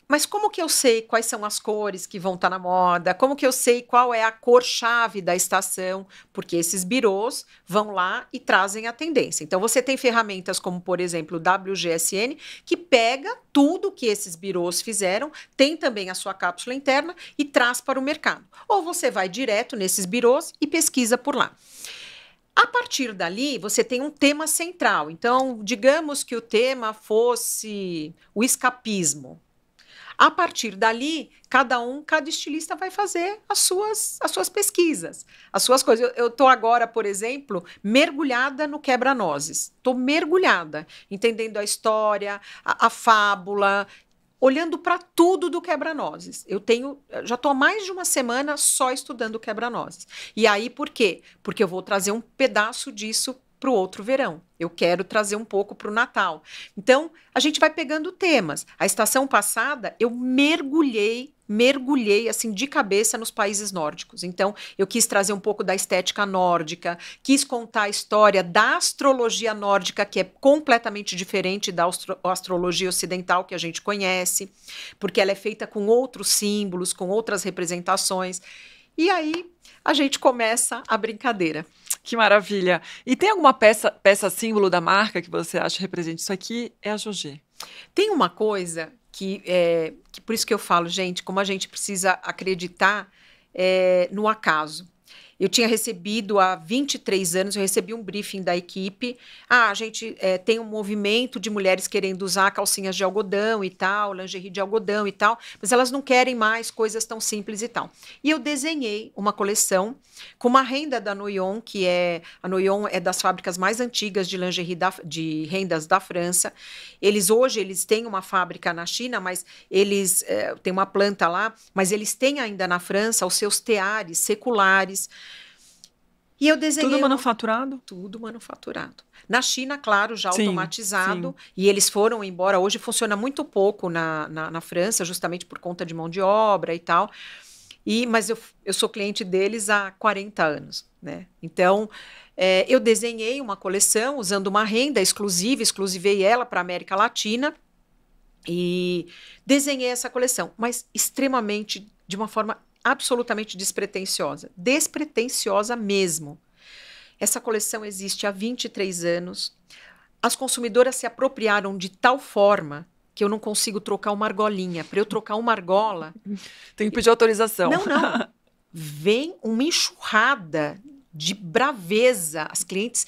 Mas como que eu sei quais são as cores que vão estar na moda? Como que eu sei qual é a cor-chave da estação? Porque esses birôs vão lá e trazem a tendência. Então, você tem ferramentas como, por exemplo, o WGSN, que pega tudo que esses birôs fizeram, tem também a sua cápsula interna e traz para o mercado. Ou você vai direto nesses birôs e pesquisa por lá. A partir dali, você tem um tema central. Então, digamos que o tema fosse o escapismo. A partir dali, cada estilista vai fazer as suas pesquisas, as suas coisas. Eu estou agora, por exemplo, mergulhada no quebra-nozes. Estou mergulhada, entendendo a história, a fábula, olhando para tudo do quebra-nozes. Já estou há mais de 1 semana só estudando o quebra-nozes. E aí, por quê? Porque eu vou trazer um pedaço disso para o outro verão. Eu quero trazer um pouco para o Natal. Então, a gente vai pegando temas. A estação passada, eu mergulhei assim de cabeça nos países nórdicos. Então, eu quis trazer um pouco da estética nórdica, quis contar a história da astrologia nórdica, que é completamente diferente da astrologia ocidental que a gente conhece, porque ela é feita com outros símbolos, com outras representações. E aí, a gente começa a brincadeira. Que maravilha. E tem alguma peça símbolo da marca que você acha que representa isso aqui? É a Jogé. Tem uma coisa que por isso que eu falo, gente, como a gente precisa acreditar no acaso. Eu tinha recebido há 23 anos, eu recebi um briefing da equipe. A gente tem um movimento de mulheres querendo usar calcinhas de algodão e tal, lingerie de algodão e tal, mas elas não querem mais coisas tão simples e tal. E eu desenhei uma coleção com uma renda da Noyon, a Noyon é das fábricas mais antigas de lingerie de rendas da França. Hoje eles têm uma fábrica na China, mas eles têm uma planta lá, mas eles têm ainda na França os seus teares seculares. E eu desenhei tudo manufaturado? Tudo manufaturado. Na China, claro, já sim, automatizado. Sim. E eles foram embora. Hoje funciona muito pouco na França, justamente por conta de mão de obra e tal. Mas eu sou cliente deles há 40 anos, né? Então, eu desenhei uma coleção usando uma renda exclusivei ela para a América Latina e desenhei essa coleção, mas extremamente, de uma forma absolutamente despretensiosa mesmo. Essa coleção existe há 23 anos. As consumidoras se apropriaram de tal forma que eu não consigo trocar uma argolinha. Para eu trocar uma argola... Tem que pedir autorização. Não. Vem uma enxurrada de braveza às clientes,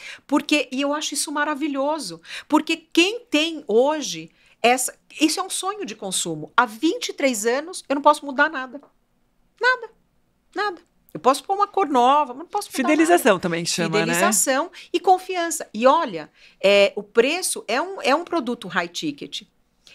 e eu acho isso maravilhoso. Porque quem tem hoje... Isso é um sonho de consumo. Há 23 anos eu não posso mudar nada. Nada. Eu posso pôr uma cor nova, mas não posso mudar Fidelização nada. também chama, Fidelização, né? E confiança. E olha, o preço é um produto high ticket.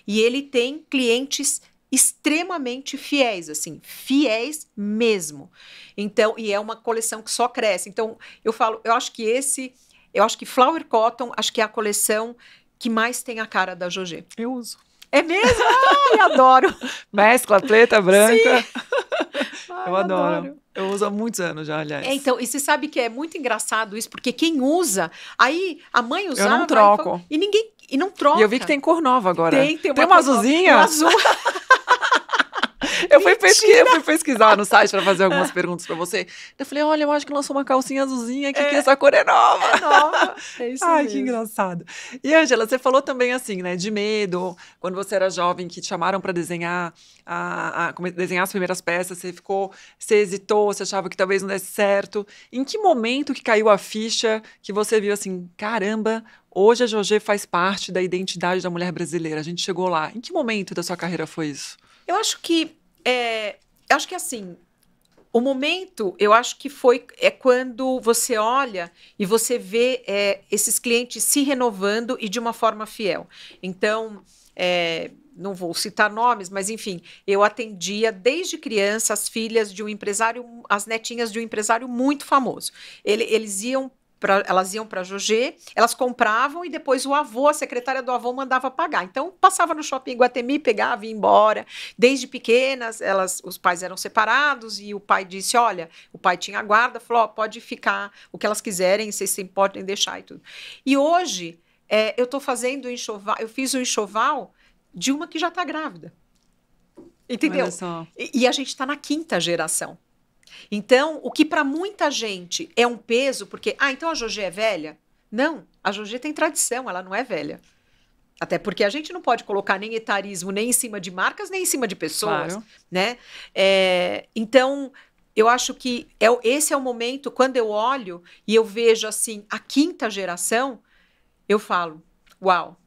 E ele tem clientes extremamente fiéis, assim, fiéis mesmo. Então, e é uma coleção que só cresce. Então, eu acho que Flower Cotton, acho que é a coleção que mais tem a cara da Jogé. Eu uso. É mesmo? Ai, adoro. Mescla preta, branca. Ai, eu adoro. Eu uso há muitos anos já, aliás. Então, e você sabe que é muito engraçado isso, porque quem usa, aí a mãe usava... Eu não troco. E não troca. E eu vi que tem cor nova agora. Tem uma azulzinha? Um azul. Eu fui pesquisar no site para fazer algumas perguntas para você. Eu falei, olha, eu acho que lançou uma calcinha azulzinha, que essa cor é nova. É nova, é isso Ai, mesmo. Que engraçado. E, Ângela, você falou também assim, né, de medo, quando você era jovem, que te chamaram para desenhar, desenhar as primeiras peças, você hesitou, você achava que talvez não desse certo. Em que momento que caiu a ficha que você viu assim, caramba, hoje a Jogé faz parte da identidade da mulher brasileira, a gente chegou lá. Em que momento da sua carreira foi isso? Eu acho que assim, o momento, eu acho que quando você olha e você vê esses clientes se renovando e de uma forma fiel. Então, não vou citar nomes, mas enfim, eu atendia desde criança as filhas de um empresário, as netinhas de um empresário muito famoso. Elas iam para a Jogé, elas compravam e depois o avô, a secretária do avô, mandava pagar. Então, passava no shopping Iguatemi, pegava e ia embora. Desde pequenas, os pais eram separados e o pai disse, olha, o pai tinha guarda, falou, pode ficar o que elas quiserem, vocês se podem deixar e tudo. E hoje, eu estou fazendo o enxoval, eu fiz o enxoval de uma que já está grávida. Entendeu? Olha só. E a gente está na 5ª geração. Então, o que para muita gente é um peso, porque, então a Jogé é velha? Não, a Jogé tem tradição, ela não é velha. Até porque a gente não pode colocar nem etarismo nem em cima de marcas, nem em cima de pessoas, claro. Né? Então, eu acho que esse é o momento, quando eu olho e eu vejo, assim, a 5ª geração, eu falo, uau,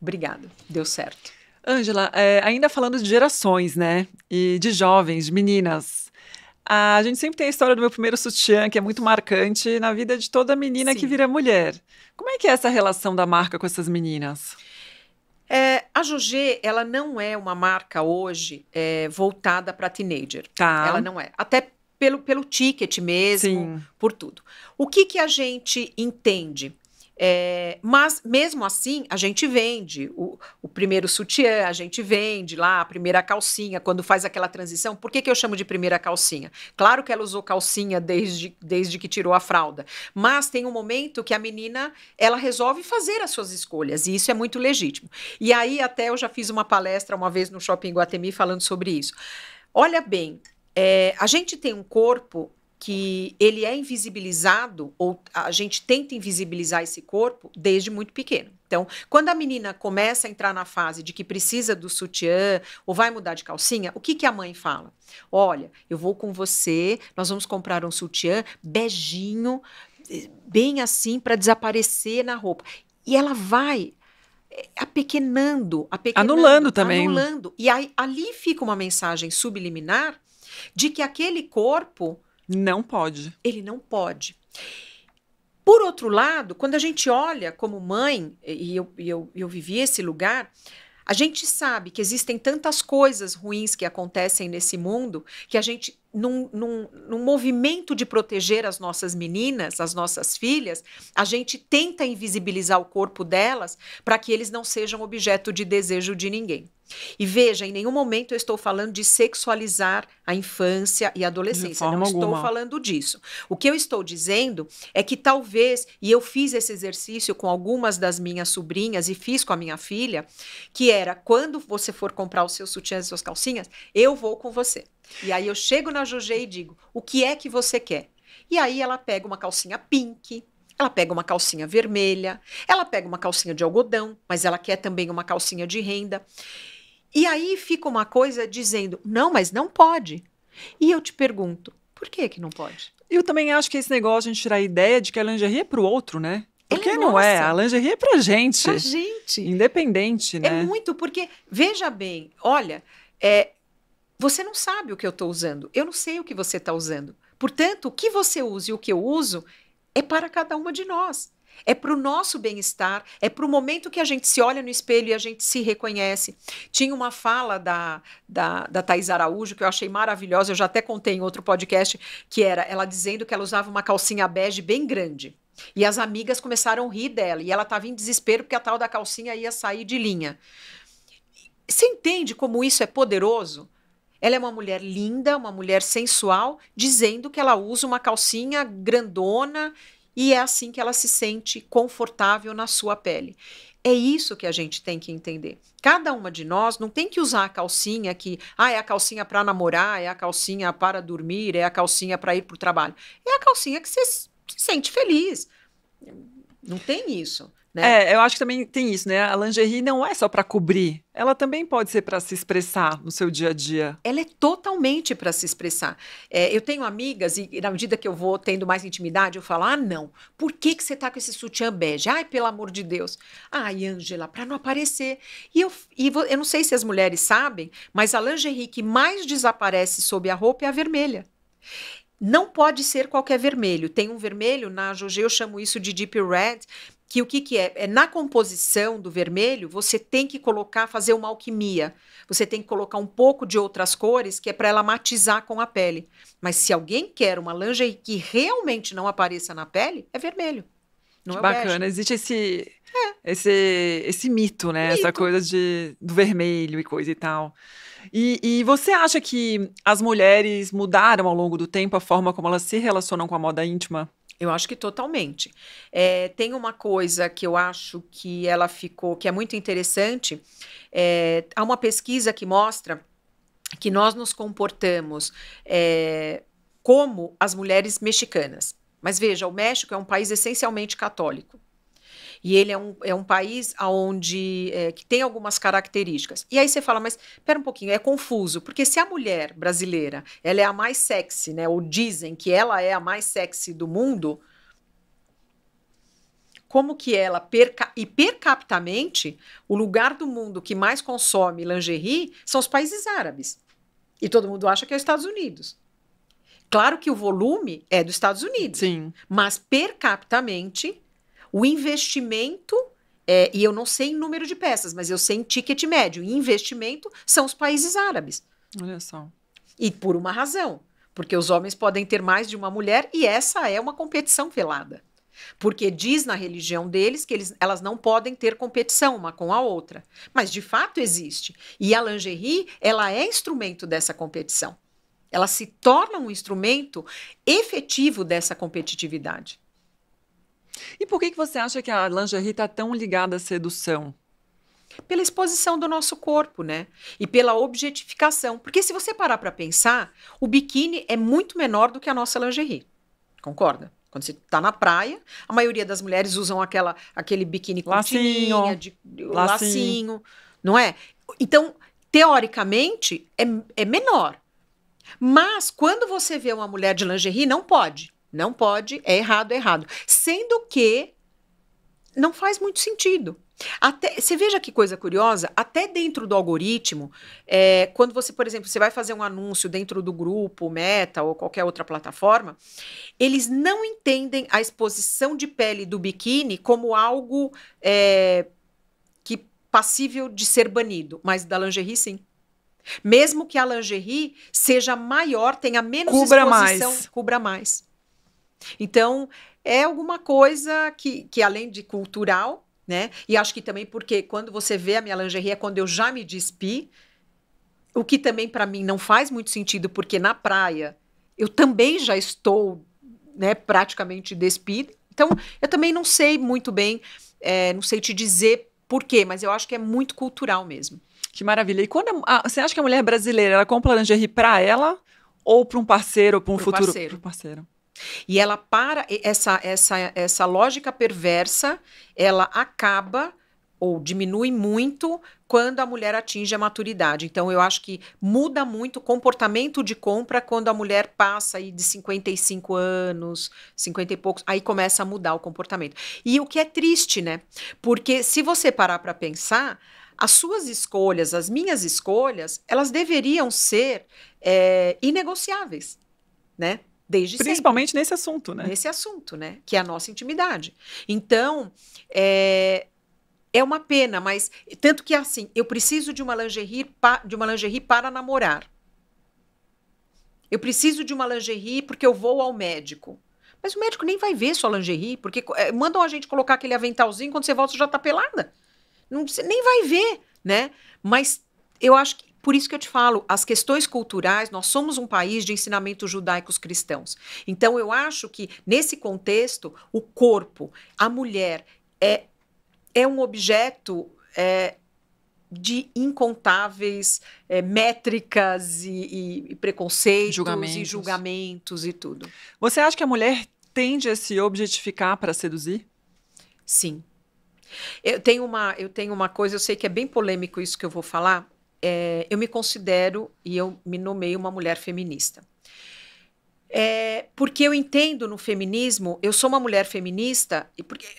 obrigada, deu certo. Ângela, ainda falando de gerações, né, e de jovens, de meninas, a gente sempre tem a história do meu primeiro sutiã, que é muito marcante na vida de toda menina que vira mulher. Como é que é essa relação da marca com essas meninas? A Jogé, ela não é uma marca hoje voltada para teenager. Tá. Ela não é. Até pelo ticket mesmo, Sim. Por tudo. O que a gente entende? Mas, mesmo assim, a gente vende o primeiro sutiã, a gente vende lá a primeira calcinha, quando faz aquela transição. Por que eu chamo de primeira calcinha? Claro que ela usou calcinha desde que tirou a fralda, mas tem um momento que a menina, ela resolve fazer as suas escolhas, e isso é muito legítimo. E aí, até eu já fiz uma palestra uma vez no Shopping Iguatemi falando sobre isso. Olha bem, a gente tem um corpo que ele é invisibilizado, ou a gente tenta invisibilizar esse corpo desde muito pequeno. Então, quando a menina começa a entrar na fase de que precisa do sutiã ou vai mudar de calcinha, o que que a mãe fala? Olha, eu vou com você, nós vamos comprar um sutiã beijinho, bem assim, para desaparecer na roupa. E ela vai apequenando, Anulando também. anulando. E aí, ali fica uma mensagem subliminar de que aquele corpo, Não pode. ele não pode. Por outro lado, quando a gente olha como mãe, e eu vivi esse lugar, a gente sabe que existem tantas coisas ruins que acontecem nesse mundo que a gente, num movimento de proteger as nossas meninas, as nossas filhas, a gente tenta invisibilizar o corpo delas para que eles não sejam objeto de desejo de ninguém. E veja, em nenhum momento eu estou falando de sexualizar a infância e a adolescência. Não estou falando disso. O que eu estou dizendo é que talvez, e eu fiz esse exercício com algumas das minhas sobrinhas e fiz com a minha filha, que era, quando você for comprar os seus sutiãs e suas calcinhas, eu vou com você. E aí eu chego na Jogê e digo, o que é que você quer? E aí ela pega uma calcinha pink, ela pega uma calcinha vermelha, ela pega uma calcinha de algodão, mas ela quer também uma calcinha de renda. E aí fica uma coisa dizendo, não, mas não pode. E eu te pergunto, por que que não pode? Eu também acho que esse negócio de a gente tirar a ideia de que a lingerie é pro outro, né? Porque Ela é não é, nossa. a lingerie é pra gente. Pra gente. Independente, né? É muito, porque, veja bem, olha, você não sabe o que eu estou usando, eu não sei o que você está usando. Portanto, o que você usa e o que eu uso é para cada uma de nós. É para o nosso bem-estar, é para o momento que a gente se olha no espelho e a gente se reconhece. Tinha uma fala da Thaís Araújo que eu achei maravilhosa, eu já até contei em outro podcast, que era ela dizendo que ela usava uma calcinha bege bem grande. E as amigas começaram a rir dela, e ela estava em desespero porque a tal da calcinha ia sair de linha. Você entende como isso é poderoso? Ela é uma mulher linda, uma mulher sensual, dizendo que ela usa uma calcinha grandona e é assim que ela se sente confortável na sua pele. É isso que a gente tem que entender. Cada uma de nós não tem que usar a calcinha que, é a calcinha para namorar, é a calcinha para dormir, é a calcinha para ir para o trabalho. É a calcinha que você se sente feliz. Não tem isso. Né? Eu acho que também tem isso, né? A lingerie não é só para cobrir, ela também pode ser para se expressar no seu dia a dia. Ela é totalmente para se expressar. Eu tenho amigas e na medida que eu vou tendo mais intimidade, eu falo, não, por que você tá com esse sutiã bege? Ai, pelo amor de Deus. Ai, Ângela, para não aparecer. E eu não sei se as mulheres sabem, mas a lingerie que mais desaparece sob a roupa é a vermelha. Não pode ser qualquer vermelho. Tem um vermelho, na Jogê eu chamo isso de Deep Red, que o que é? Na composição do vermelho, você tem que fazer uma alquimia. Você tem que colocar um pouco de outras cores, que é para ela matizar com a pele. Mas se alguém quer uma lingerie que realmente não apareça na pele, é vermelho. Não é bacana, existe esse mito, né? Essa coisa do vermelho e coisa e tal. E você acha que as mulheres mudaram ao longo do tempo a forma como elas se relacionam com a moda íntima? Eu acho que totalmente. Tem uma coisa que eu acho que ela ficou, que é muito interessante. Há uma pesquisa que mostra que nós nos comportamos como as mulheres mexicanas. Mas veja, o México é um país essencialmente católico. E ele é um país onde, que tem algumas características. E aí você fala, mas espera um pouquinho, é confuso, porque se a mulher brasileira ela é a mais sexy, né, ou dizem que ela é a mais sexy do mundo, como que ela, per capitamente, o lugar do mundo que mais consome lingerie são os países árabes. E todo mundo acha que é os Estados Unidos. Claro que o volume é dos Estados Unidos, sim, mas per capitamente o investimento, e eu não sei em número de peças, mas eu sei em ticket médio, investimento são os países árabes. Olha só. E por uma razão, porque os homens podem ter mais de uma mulher e essa é uma competição velada. Porque diz na religião deles que elas não podem ter competição uma com a outra. Mas de fato existe. E a lingerie, ela é instrumento dessa competição. Ela se torna um instrumento efetivo dessa competitividade. E por que você acha que a lingerie está tão ligada à sedução? Pela exposição do nosso corpo, né? E pela objetificação. Porque se você parar para pensar, o biquíni é muito menor do que a nossa lingerie. Concorda? Quando você está na praia, a maioria das mulheres usam aquele biquíni curtinha, de lacinho, não é? Então, teoricamente, é menor. Mas, quando você vê uma mulher de lingerie, não pode. Não pode, é errado. Sendo que não faz muito sentido. Você veja que coisa curiosa, até dentro do algoritmo, quando você, por exemplo, você vai fazer um anúncio dentro do grupo, Meta ou qualquer outra plataforma, eles não entendem a exposição de pele do biquíni como algo que passível de ser banido, mas da lingerie, sim. Mesmo que a lingerie seja maior, tenha menos exposição, cubra mais. Então, é alguma coisa que além de cultural, né? E acho que também porque quando você vê a minha lingerie é quando eu já me despi, o que também para mim não faz muito sentido, porque na praia eu também já estou, né, praticamente despida. Então, eu também não sei muito bem, não sei te dizer por quê, mas eu acho que é muito cultural mesmo. Que maravilha. E quando você acha que a mulher brasileira, ela compra lingerie para ela ou para um parceiro, ou para um futuro parceiro? E ela essa lógica perversa, ela acaba ou diminui muito quando a mulher atinge a maturidade. Então, eu acho que muda muito o comportamento de compra quando a mulher passa aí de 55 anos, 50 e poucos, aí começa a mudar o comportamento. E o que é triste, né? Porque se você parar para pensar, as suas escolhas, as minhas escolhas, elas deveriam ser inegociáveis, né? Desde Principalmente sempre. Nesse assunto, né? Nesse assunto, né? Que é a nossa intimidade. Então, é uma pena, mas tanto que assim, eu preciso de uma lingerie para namorar. Eu preciso de uma lingerie porque eu vou ao médico. Mas o médico nem vai ver sua lingerie, porque mandam a gente colocar aquele aventalzinho, quando você volta você já tá pelada. Não, você nem vai ver, né? Mas eu acho que por isso que eu te falo, as questões culturais, nós somos um país de ensinamentos judaicos cristãos. Então, eu acho que, nesse contexto, o corpo, a mulher, é um objeto de incontáveis métricas e preconceitos e julgamentos e tudo. Você acha que a mulher tende a se objetificar para seduzir? Sim. Eu tenho uma coisa, eu sei que é bem polêmico isso que eu vou falar, eu me considero e eu me nomeio uma mulher feminista. Porque eu entendo no feminismo, eu sou uma mulher feminista,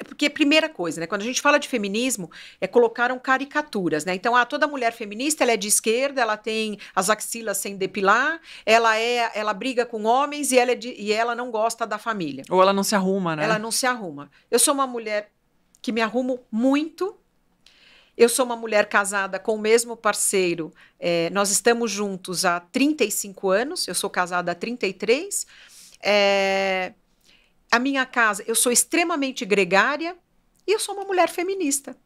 porque primeira coisa, né, quando a gente fala de feminismo, colocaram caricaturas, né? Então, toda mulher feminista, ela é de esquerda, ela tem as axilas sem depilar, ela briga com homens e ela não gosta da família. Ou ela não se arruma, né? Ela não se arruma. Eu sou uma mulher que me arrumo muito. Eu sou uma mulher casada com o mesmo parceiro. Nós estamos juntos há 35 anos. Eu sou casada há 33. A minha casa, eu sou extremamente gregária e eu sou uma mulher feminista.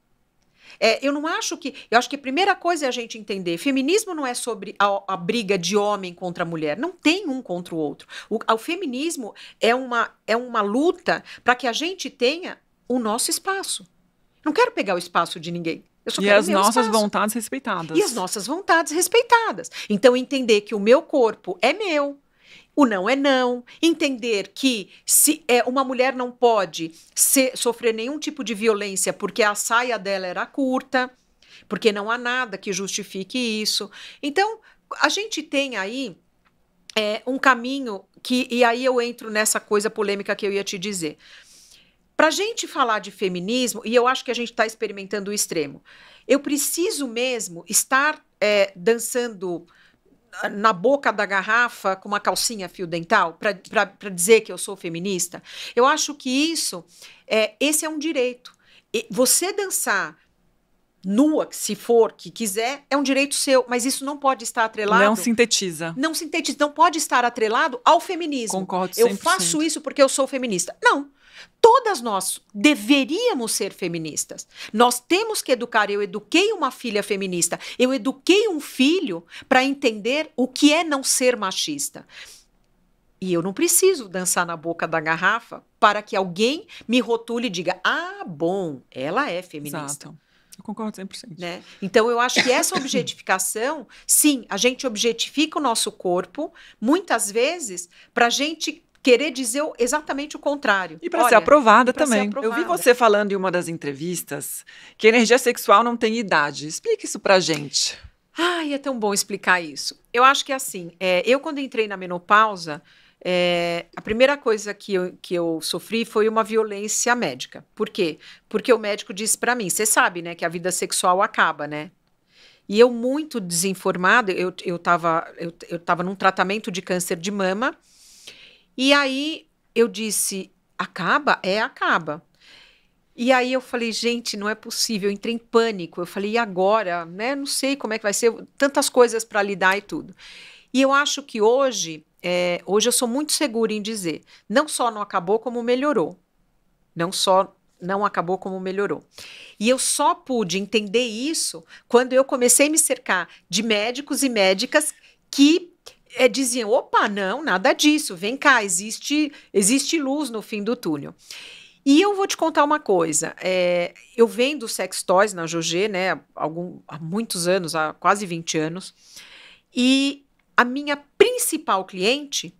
Eu acho que a primeira coisa é a gente entender, feminismo não é sobre a briga de homem contra mulher, não tem um contra o outro. O feminismo é uma luta para que a gente tenha o nosso espaço. Não quero pegar o espaço de ninguém. Eu só quero o meu espaço. E as nossas vontades respeitadas. E as nossas vontades respeitadas. Então, entender que o meu corpo é meu, o não é não. Entender que se uma mulher não pode sofrer nenhum tipo de violência porque a saia dela era curta, porque não há nada que justifique isso. Então, a gente tem aí um caminho e aí eu entro nessa coisa polêmica que eu ia te dizer. Para a gente falar de feminismo, e eu acho que a gente está experimentando o extremo, eu preciso mesmo estar dançando na boca da garrafa com uma calcinha fio dental para dizer que eu sou feminista? Eu acho que esse é um direito. Você dançar nua, se for, que quiser, é um direito seu, mas isso não pode estar atrelado... Não sintetiza. Não pode estar atrelado ao feminismo. Concordo 100%. Eu faço isso porque eu sou feminista. Não. Todas nós deveríamos ser feministas. Nós temos que educar. Eu eduquei uma filha feminista. Eu eduquei um filho para entender o que é não ser machista. E eu não preciso dançar na boca da garrafa para que alguém me rotule e diga: bom, ela é feminista. Exato. Eu concordo 100%. Né? Então, eu acho que essa objetificação, sim, a gente objetifica o nosso corpo, muitas vezes, para a gente querer dizer exatamente o contrário. E para ser aprovada também. Ser aprovada. Eu vi você falando em uma das entrevistas que a energia sexual não tem idade. Explica isso pra gente. Ai, é tão bom explicar isso. Eu acho que assim, eu quando entrei na menopausa, a primeira coisa que eu sofri foi uma violência médica. Por quê? Porque o médico disse para mim, você sabe, né, que a vida sexual acaba, né? E eu muito desinformada, eu tava num tratamento de câncer de mama, e aí eu disse, acaba? Acaba. E aí eu falei, gente, não é possível, eu entrei em pânico. Eu falei, e agora? Né? Não sei como é que vai ser, tantas coisas para lidar e tudo. E eu acho que hoje eu sou muito segura em dizer, não só não acabou, como melhorou. Não só não acabou, como melhorou. E eu só pude entender isso quando eu comecei a me cercar de médicos e médicas que diziam, opa, não, nada disso, vem cá, existe luz no fim do túnel. E eu vou te contar uma coisa, eu vendo sex toys na Jogé, né, há muitos anos, há quase 20 anos, e a minha principal cliente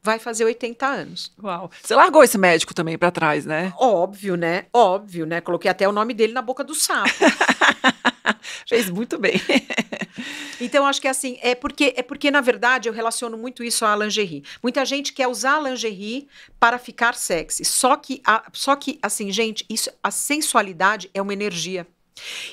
vai fazer 80 anos. Uau. Você largou esse médico também para trás, né? Óbvio, né? Óbvio, né? Coloquei até o nome dele na boca do sapo. Fez muito bem. Então, acho que assim, é porque, na verdade, eu relaciono muito isso à lingerie. Muita gente quer usar a lingerie para ficar sexy. Só que assim, gente, a sensualidade é uma energia.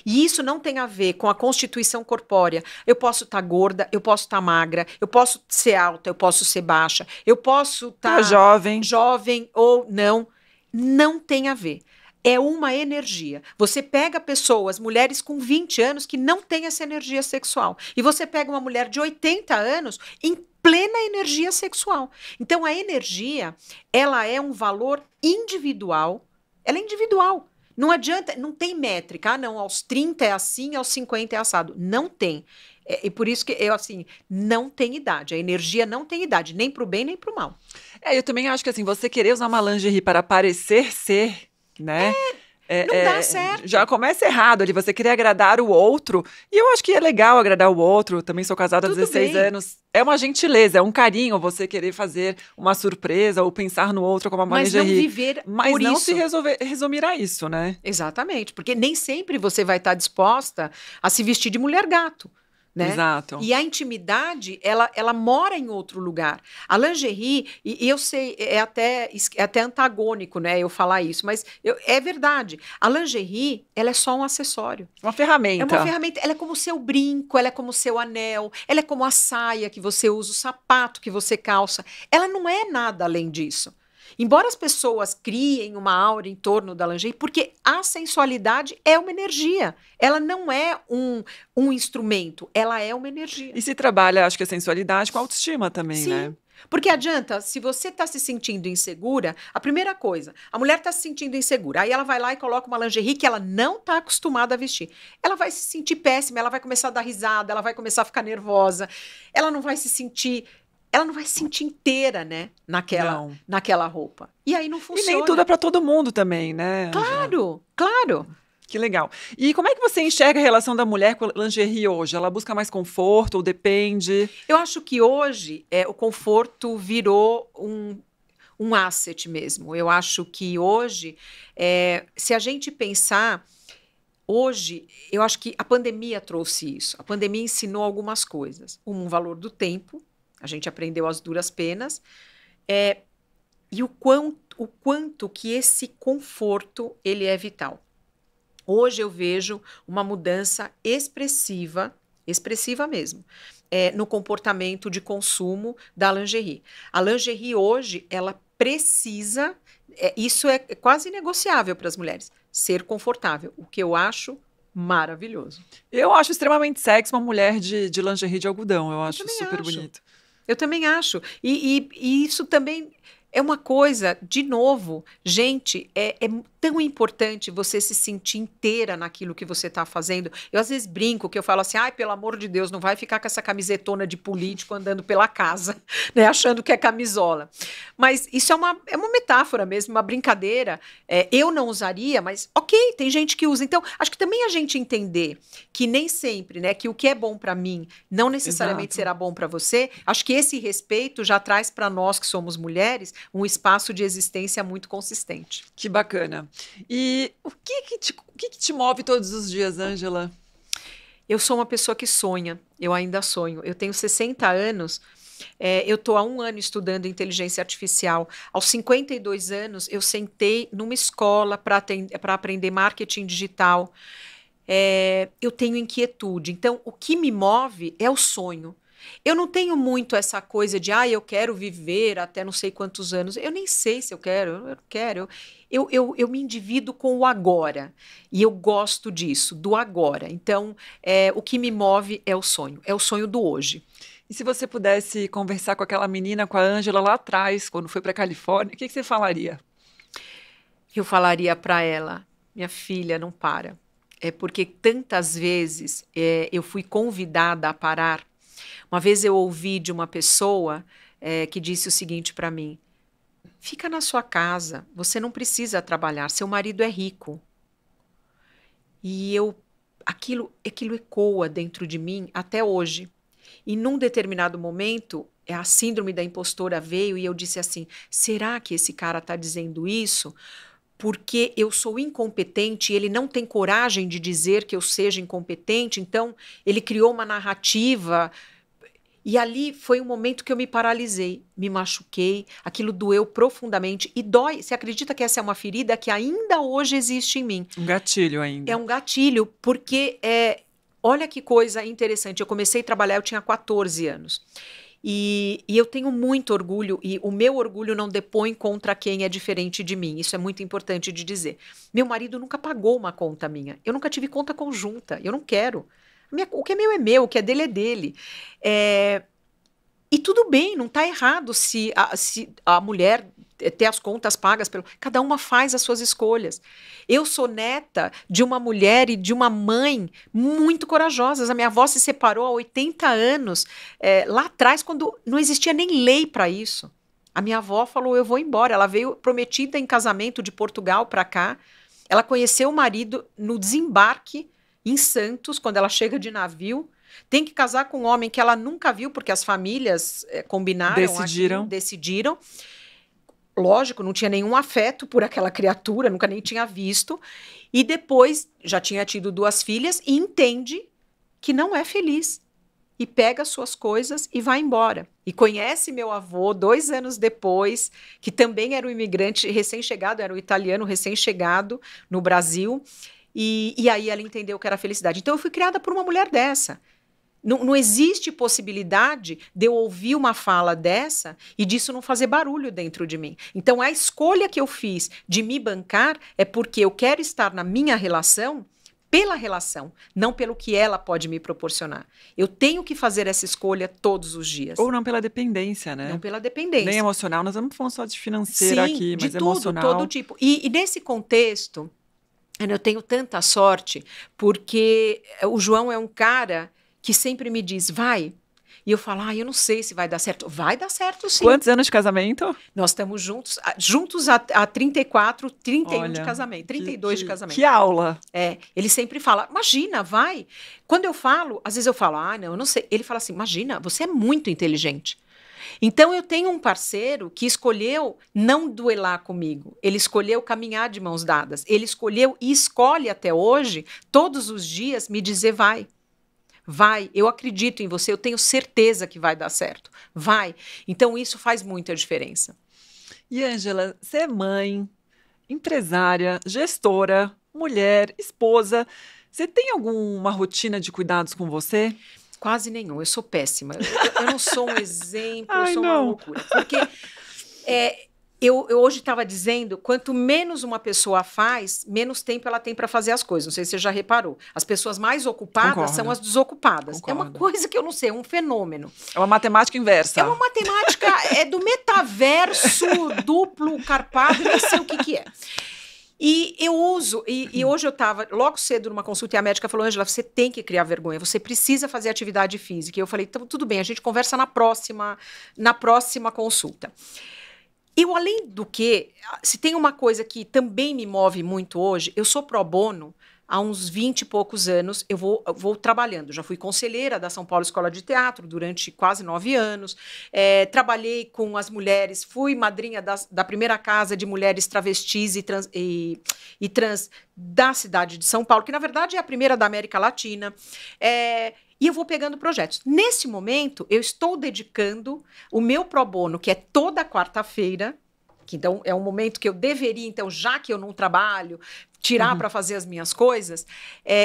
E isso não tem a ver com a constituição corpórea. Eu posso estar gorda, eu posso estar magra, eu posso ser alta, eu posso ser baixa, eu posso estar jovem ou não. Não tem a ver. É uma energia. Você pega pessoas, mulheres com 20 anos que não têm essa energia sexual. E você pega uma mulher de 80 anos em plena energia sexual. Então, a energia, ela é um valor individual. Ela é individual. Não adianta, não tem métrica. Ah, não, aos 30 é assim, aos 50 é assado. Não tem. E por isso que não tem idade. A energia não tem idade, nem para o bem, nem para o mal. Eu também acho que assim, você querer usar uma lingerie para parecer ser, né? Não dá certo. Já começa errado ali, você querer agradar o outro. E eu acho que é legal agradar o outro. Também sou casada há 16 anos. É uma gentileza, é um carinho você querer fazer uma surpresa ou pensar no outro como uma lingerie. Mas não viver Mas por não isso. se resumir a isso, né? Exatamente, porque nem sempre você vai estar disposta a se vestir de mulher gato. Né? Exato. E a intimidade, ela mora em outro lugar. A lingerie, e eu sei, é até antagônico, né, eu falar isso, mas é verdade. A lingerie, ela é só um acessório. Uma ferramenta. É uma ferramenta, ela é como o seu brinco, ela é como o seu anel, ela é como a saia que você usa, o sapato que você calça. Ela não é nada além disso. Embora as pessoas criem uma aura em torno da lingerie, porque a sensualidade é uma energia. Ela não é um instrumento, ela é uma energia. E se trabalha, acho que a sensualidade com a autoestima também, Sim. né? Porque adianta, se você está se sentindo insegura, a primeira coisa, a mulher está se sentindo insegura, aí ela vai lá e coloca uma lingerie que ela não está acostumada a vestir. Ela vai se sentir péssima, ela vai começar a dar risada, ela vai começar a ficar nervosa, ela não vai se sentir inteira, né, naquela roupa. E aí não funciona. E nem tudo é para todo mundo também, né, Ângela? Claro. Que legal. E como é que você enxerga a relação da mulher com a lingerie hoje? Ela busca mais conforto ou depende? Eu acho que hoje o conforto virou um asset mesmo. Eu acho que hoje, se a gente pensar, hoje, eu acho que a pandemia trouxe isso. A pandemia ensinou algumas coisas. Um valor do tempo, a gente aprendeu as duras penas, e o quanto que esse conforto ele é vital. Hoje eu vejo uma mudança expressiva mesmo, no comportamento de consumo da lingerie. A lingerie hoje, ela precisa, isso é quase negociável para as mulheres, ser confortável, o que eu acho maravilhoso. Eu acho extremamente sexy uma mulher de lingerie de algodão, eu acho super bonito. Eu também acho. E isso também é uma coisa, de novo, gente, é tão importante você se sentir inteira naquilo que você está fazendo. Eu às vezes brinco, que eu falo assim, ai, pelo amor de Deus, não vai ficar com essa camisetona de político andando pela casa, né, achando que é camisola. Mas isso é uma metáfora mesmo, uma brincadeira. Eu não usaria, mas ok, tem gente que usa. Então, acho que também a gente entender que nem sempre, né, que o que é bom para mim não necessariamente será bom para você, acho que esse respeito já traz para nós que somos mulheres um espaço de existência muito consistente. Que bacana. E o que te move todos os dias, Ângela? Eu sou uma pessoa que sonha, eu ainda sonho. Eu tenho 60 anos, eu estou há 1 ano estudando inteligência artificial. Aos 52 anos, eu sentei numa escola para aprender marketing digital. Eu tenho inquietude. Então, o que me move é o sonho. Eu não tenho muito essa coisa de, eu quero viver até não sei quantos anos. Eu nem sei se eu quero, eu não quero. Eu me endivido com o agora. E eu gosto disso, do agora. Então, o que me move é o sonho do hoje. E se você pudesse conversar com aquela menina, com a Ângela lá atrás, quando foi para a Califórnia, o que você falaria? Eu falaria para ela, minha filha, não para. Porque tantas vezes eu fui convidada a parar. Uma vez eu ouvi de uma pessoa que disse o seguinte para mim: fica na sua casa, você não precisa trabalhar, seu marido é rico. E aquilo ecoa dentro de mim até hoje. E num determinado momento, a síndrome da impostora veio e eu disse assim, será que esse cara está dizendo isso porque eu sou incompetente e ele não tem coragem de dizer que eu seja incompetente? Então, ele criou uma narrativa. E ali foi um momento que eu me paralisei, me machuquei, aquilo doeu profundamente e dói. Você acredita que essa é uma ferida que ainda hoje existe em mim? Um gatilho ainda. É um gatilho, porque olha que coisa interessante. Eu comecei a trabalhar, eu tinha 14 anos. E eu tenho muito orgulho, e o meu orgulho não depõe contra quem é diferente de mim. Isso é muito importante de dizer. Meu marido nunca pagou uma conta minha. Eu nunca tive conta conjunta. Eu não quero. O que é meu, o que é dele é dele. E tudo bem, não está errado se a mulher ter as contas pagas pelo... Cada uma faz as suas escolhas. Eu sou neta de uma mulher e de uma mãe muito corajosas. A minha avó se separou há 80 anos, lá atrás, quando não existia nem lei para isso. A minha avó falou, eu vou embora. Ela veio prometida em casamento de Portugal para cá. Ela conheceu o marido no desembarque em Santos, quando ela chega de navio. Tem que casar com um homem que ela nunca viu, porque as famílias combinaram, decidiram. Lógico, não tinha nenhum afeto por aquela criatura, nunca nem tinha visto. E depois já tinha tido 2 filhas e entende que não é feliz. E pega as suas coisas e vai embora. E conhece meu avô 2 anos depois, que também era um imigrante recém-chegado, era um italiano recém-chegado no Brasil. E aí ela entendeu que era felicidade. Então eu fui criada por uma mulher dessa. Não existe possibilidade de eu ouvir uma fala dessa e disso não fazer barulho dentro de mim. Então, a escolha que eu fiz de me bancar é porque eu quero estar na minha relação pela relação, não pelo que ela pode me proporcionar. Eu tenho que fazer essa escolha todos os dias. Ou não pela dependência, né? Não pela dependência. Nem emocional, nós não falamos só de financeira aqui, mas de emocional. todo tipo. E nesse contexto, eu tenho tanta sorte, porque o João é um cara que sempre me diz, vai. E eu falo, eu não sei se vai dar certo. Vai dar certo, sim. Quantos anos de casamento? Nós estamos juntos há 34, 31 de casamento, 32 de casamento. Que aula! Ele sempre fala, imagina, vai. Quando eu falo, às vezes eu falo, não, eu não sei. Ele fala assim, imagina, você é muito inteligente. Então, eu tenho um parceiro que escolheu não duelar comigo. Ele escolheu caminhar de mãos dadas. Ele escolheu e escolhe até hoje, todos os dias, me dizer, vai. Vai, eu acredito em você, eu tenho certeza que vai dar certo. Vai. Então, isso faz muita diferença. E, Ângela, você é mãe, empresária, gestora, mulher, esposa. Você tem alguma rotina de cuidados com você? Quase nenhum, eu sou péssima. Eu não sou um exemplo, eu sou uma loucura. Porque eu hoje estava dizendo, quanto menos uma pessoa faz, menos tempo ela tem para fazer as coisas. Não sei se você já reparou. As pessoas mais ocupadas são as desocupadas. Concordo. É uma coisa que eu não sei, é um fenômeno. É uma matemática inversa. É uma matemática, do metaverso duplo, carpado, nem sei o que é. E eu uso, e hoje eu estava logo cedo numa consulta e a médica falou, Ângela, você tem que criar vergonha, você precisa fazer atividade física. E eu falei, então, tudo bem, a gente conversa na próxima consulta. Eu, além do que, se tem uma coisa que também me move muito hoje, eu sou pro bono há uns 20 e poucos anos, eu vou trabalhando. Já fui conselheira da São Paulo Escola de Teatro durante quase 9 anos. Trabalhei com as mulheres, fui madrinha da primeira casa de mulheres travestis e trans da cidade de São Paulo, que na verdade é a primeira da América Latina. E eu vou pegando projetos. Nesse momento, eu estou dedicando o meu pro bono, que é toda quarta-feira, que então é um momento que eu deveria, então, já que eu não trabalho, tirar para fazer as minhas coisas,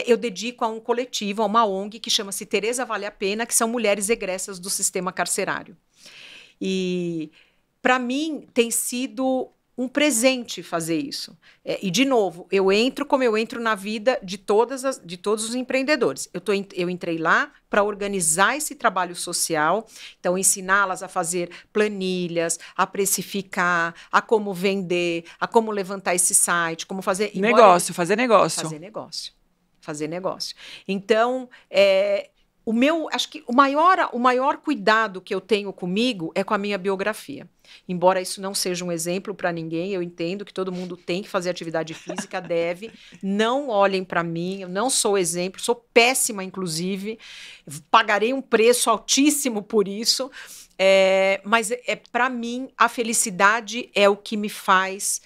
eu dedico a um coletivo, a uma ONG que chama-se Tereza Vale a Pena, que são mulheres egressas do sistema carcerário. E, para mim, tem sido um presente fazer isso. E, de novo, eu entro como eu entro na vida de todos os empreendedores. Eu entrei lá para organizar esse trabalho social, então ensiná-las a fazer planilhas, a como vender, a como levantar esse site, como fazer... Fazer negócio. Fazer negócio. Então, acho que o maior cuidado que eu tenho comigo é com a minha biografia. Embora isso não seja um exemplo para ninguém, eu entendo que todo mundo tem que fazer atividade física, deve. Não olhem para mim, eu não sou exemplo, sou péssima, inclusive. Pagarei um preço altíssimo por isso. Mas para mim, a felicidade é o que me faz...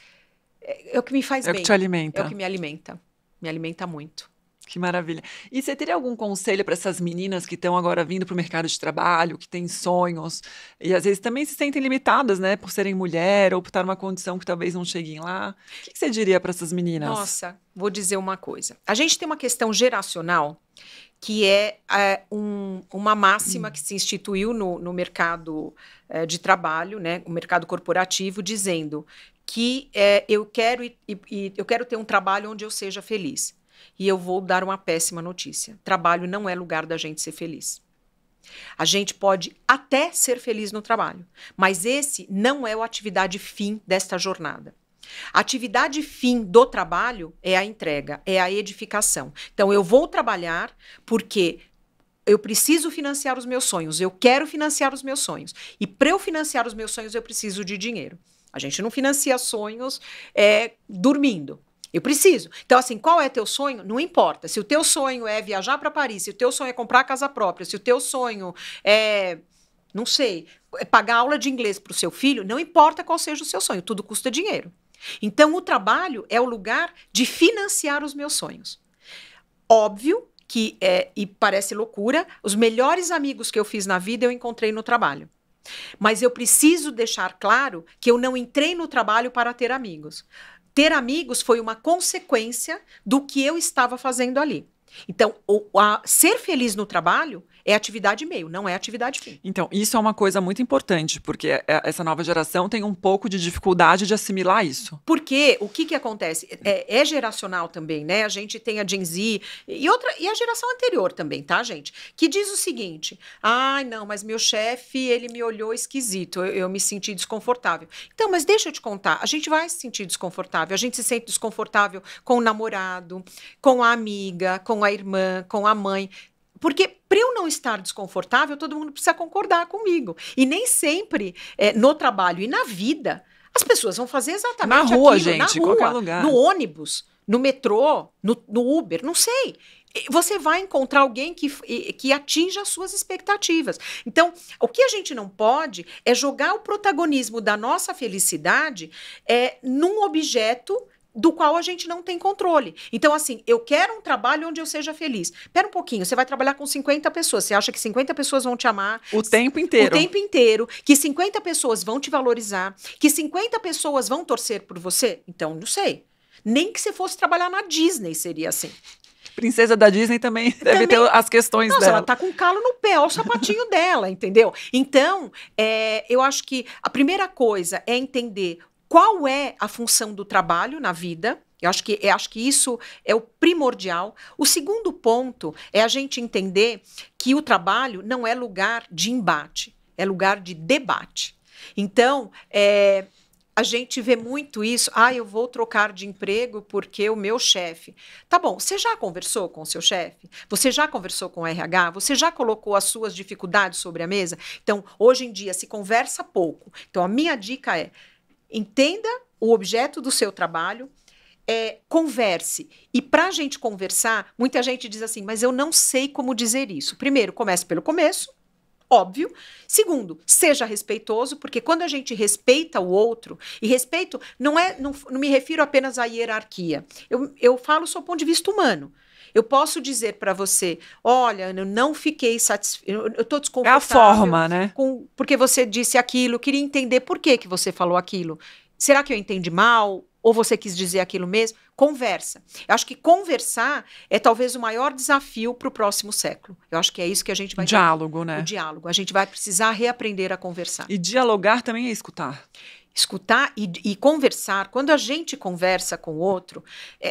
É o que me faz bem. É o que te alimenta. É o que me alimenta. Me alimenta muito. Que maravilha. E você teria algum conselho para essas meninas que estão agora vindo para o mercado de trabalho, que têm sonhos, e às vezes também se sentem limitadas, né, por serem mulher ou por estar numa condição que talvez não cheguem lá? O que você diria para essas meninas? Nossa, vou dizer uma coisa. A gente tem uma questão geracional que é uma máxima que se instituiu no mercado de trabalho, né, o mercado corporativo, dizendo que eu quero ter um trabalho onde eu seja feliz. E eu vou dar uma péssima notícia. Trabalho não é lugar da gente ser feliz. A gente pode até ser feliz no trabalho, mas esse não é a atividade fim desta jornada. A atividade fim do trabalho é a entrega, é a edificação. Então, eu vou trabalhar porque eu preciso financiar os meus sonhos, eu quero financiar os meus sonhos. E para eu financiar os meus sonhos, eu preciso de dinheiro. A gente não financia sonhos dormindo. Eu preciso. Então, assim, qual é teu sonho? Não importa. Se o teu sonho é viajar para Paris, se o teu sonho é comprar a casa própria, se o teu sonho não sei, pagar aula de inglês para o seu filho, não importa qual seja o seu sonho, tudo custa dinheiro. Então, o trabalho é o lugar de financiar os meus sonhos. Óbvio que, e parece loucura, os melhores amigos que eu fiz na vida eu encontrei no trabalho. Mas eu preciso deixar claro que eu não entrei no trabalho para ter amigos. Ter amigos foi uma consequência do que eu estava fazendo ali. Então, ser feliz no trabalho é atividade meio, não é atividade fim. Então, isso é uma coisa muito importante, porque essa nova geração tem um pouco de dificuldade de assimilar isso. Porque o que acontece? É geracional também, né? A gente tem a Gen Z e a geração anterior também, tá, gente? Que diz o seguinte: ai, não, mas meu chefe, ele me olhou esquisito, eu me senti desconfortável. Então, mas deixa eu te contar, a gente vai se sentir desconfortável, a gente se sente desconfortável com o namorado, com a amiga, com a irmã, com a mãe. Porque para eu não estar desconfortável, todo mundo precisa concordar comigo. E nem sempre, no trabalho e na vida, as pessoas vão fazer exatamente na rua, aquilo. Gente, na rua, qualquer lugar. No ônibus, no metrô, no Uber, não sei. Você vai encontrar alguém que atinja as suas expectativas. Então, o que a gente não pode é jogar o protagonismo da nossa felicidade num objeto do qual a gente não tem controle. Então, assim, eu quero um trabalho onde eu seja feliz. Espera um pouquinho, você vai trabalhar com 50 pessoas. Você acha que 50 pessoas vão te amar? O tempo inteiro. O tempo inteiro. Que 50 pessoas vão te valorizar. Que 50 pessoas vão torcer por você? Então, não sei. Nem que você fosse trabalhar na Disney seria assim. Princesa da Disney também deve ter as questões dela. Ela tá com calo no pé, olha o sapatinho dela, entendeu? Então, eu acho que a primeira coisa é entender qual é a função do trabalho na vida. Eu acho que isso é o primordial. O segundo ponto é a gente entender que o trabalho não é lugar de embate, é lugar de debate. Então, a gente vê muito isso. Eu vou trocar de emprego porque o meu chefe. Tá bom, você já conversou com o seu chefe? Você já conversou com o RH? Você já colocou as suas dificuldades sobre a mesa? Então, hoje em dia, se conversa pouco. Então, a minha dica é: entenda o objeto do seu trabalho, converse. E para a gente conversar, muita gente diz assim, mas eu não sei como dizer isso. Primeiro, comece pelo começo. Óbvio. Segundo, seja respeitoso, porque quando a gente respeita o outro, e respeito não me refiro apenas à hierarquia, eu falo do seu ponto de vista humano. Eu posso dizer para você, olha, eu não fiquei satisfeita, eu estou desconfortável. É a forma, né? Porque você disse aquilo, eu queria entender por que você falou aquilo. Será que eu entendi mal? Ou você quis dizer aquilo mesmo? Conversa. Eu acho que conversar é talvez o maior desafio para o próximo século. Eu acho que é isso que a gente vai... Diálogo, né? O diálogo. A gente vai precisar reaprender a conversar. E dialogar também é escutar. Escutar e conversar. Quando a gente conversa com o outro,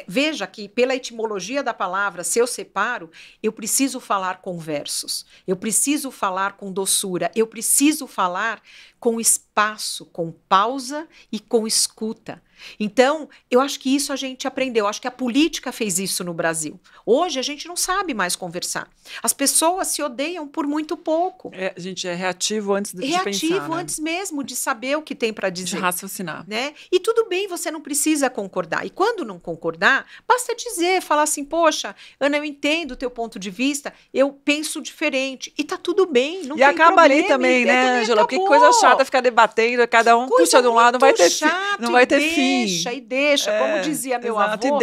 veja que pela etimologia da palavra, se eu separo, eu preciso falar com versos, eu preciso falar com doçura, eu preciso falar com espaço, com pausa e com escuta. Então, eu acho que isso a gente aprendeu. Eu acho que a política fez isso no Brasil. Hoje, a gente não sabe mais conversar. As pessoas se odeiam por muito pouco. A gente é reativo antes de pensar. Reativo né? antes mesmo de saber o que tem para dizer. De raciocinar. Né? E tudo bem, você não precisa concordar. E quando não concordar, basta dizer, falar assim, poxa, Ana, eu entendo o teu ponto de vista, eu penso diferente. E tá tudo bem, não tem acaba problema. Ali também, né, Ângela? Porque coisa chata ficar debatendo, cada um puxa de um lado, não vai ter fim. Deixa, como dizia meu avô,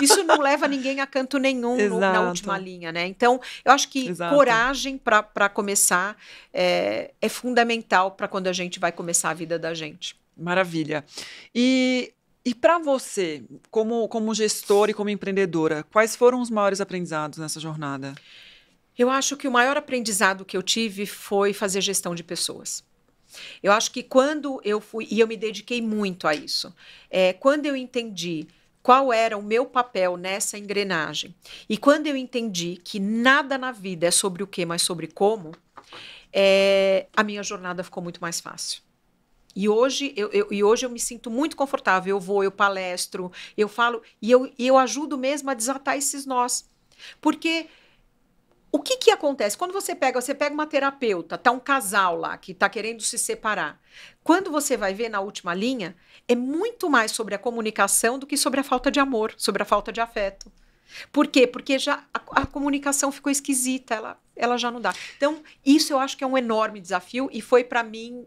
isso não leva ninguém a canto nenhum na última linha, né? Então, eu acho que coragem para começar é fundamental para quando a gente vai começar a vida da gente. Maravilha. E para você, como gestora e como empreendedora, quais foram os maiores aprendizados nessa jornada? Eu acho que o maior aprendizado que eu tive foi fazer gestão de pessoas. Eu acho que quando eu fui, e eu me dediquei muito a isso, quando eu entendi qual era o meu papel nessa engrenagem, e quando eu entendi que nada na vida é sobre o quê, mas sobre como, a minha jornada ficou muito mais fácil. E hoje eu me sinto muito confortável, eu palestro, eu falo, e eu ajudo mesmo a desatar esses nós. Porque... o que acontece? Quando você pega uma terapeuta, tá um casal lá que tá querendo se separar. Quando você vai ver na última linha, é muito mais sobre a comunicação do que sobre a falta de amor, sobre a falta de afeto. Por quê? Porque já a comunicação ficou esquisita, ela já não dá. Então, isso eu acho que é um enorme desafio e foi para mim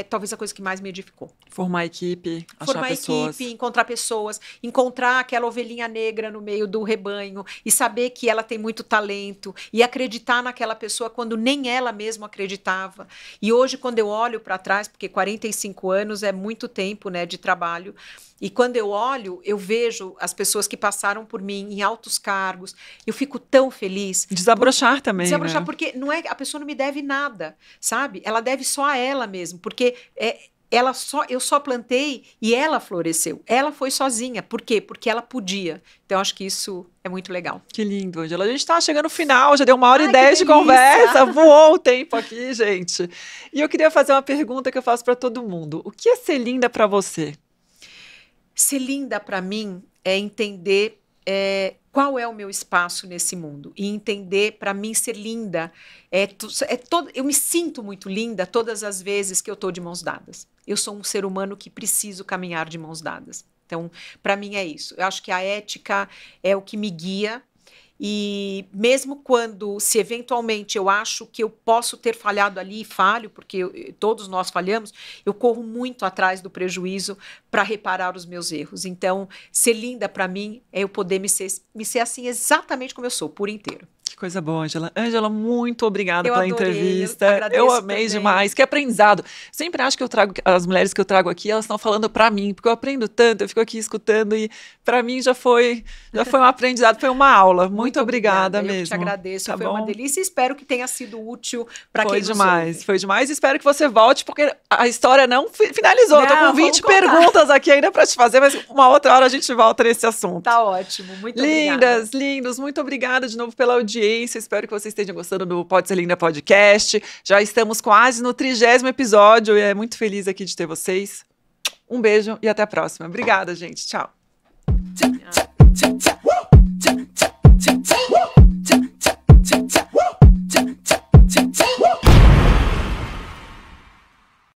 talvez a coisa que mais me edificou. Formar equipe, achar pessoas. Encontrar pessoas, encontrar aquela ovelhinha negra no meio do rebanho e saber que ela tem muito talento e acreditar naquela pessoa quando nem ela mesma acreditava. E hoje, quando eu olho para trás, porque 45 anos é muito tempo, né, de trabalho, e quando eu olho, eu vejo as pessoas que passaram por mim em altos cargos, eu fico tão feliz. Desabrochar também, Desabrochar, né? Porque a pessoa não me deve nada, sabe? Ela deve só a ela mesmo, porque eu só plantei e ela floresceu. Ela foi sozinha. Por quê? Porque ela podia. Então, acho que isso é muito legal. Que lindo, Ângela. A gente está chegando no final, já deu 1h10 de conversa. Voou o tempo aqui, gente. E eu queria fazer uma pergunta que eu faço para todo mundo. O que é ser linda para você? Ser linda para mim é entender qual é o meu espaço nesse mundo. E entender, para mim, ser linda eu me sinto muito linda todas as vezes que eu estou de mãos dadas. Eu sou um ser humano que preciso caminhar de mãos dadas. Então, para mim é isso. Eu acho que a ética é o que me guia. E mesmo quando, se eventualmente eu acho que eu posso ter falhado ali e falho, porque todos nós falhamos, eu corro muito atrás do prejuízo para reparar os meus erros. Então, ser linda para mim é eu poder me ser assim exatamente como eu sou, por inteiro. Que coisa boa, Ângela. Ângela, muito obrigada pela entrevista. Eu amei demais. Que aprendizado. Sempre acho que as mulheres que eu trago aqui, elas estão falando para mim, porque eu aprendo tanto, eu fico aqui escutando e para mim já foi um aprendizado, foi uma aula. Muito obrigada mesmo. Eu te agradeço, foi uma delícia e espero que tenha sido útil para quem nos ouve. Foi demais. Espero que você volte, porque a história não finalizou. Estou com 20 perguntas aqui ainda para te fazer, mas uma outra hora a gente volta nesse assunto. Tá ótimo, muito obrigada. Lindos, muito obrigada de novo pela audiência. Espero que vocês estejam gostando do Pode Ser Linda Podcast. Já estamos quase no 30º episódio e é muito feliz aqui de ter vocês. Um beijo e até a próxima. Obrigada, gente. Tchau. Ah.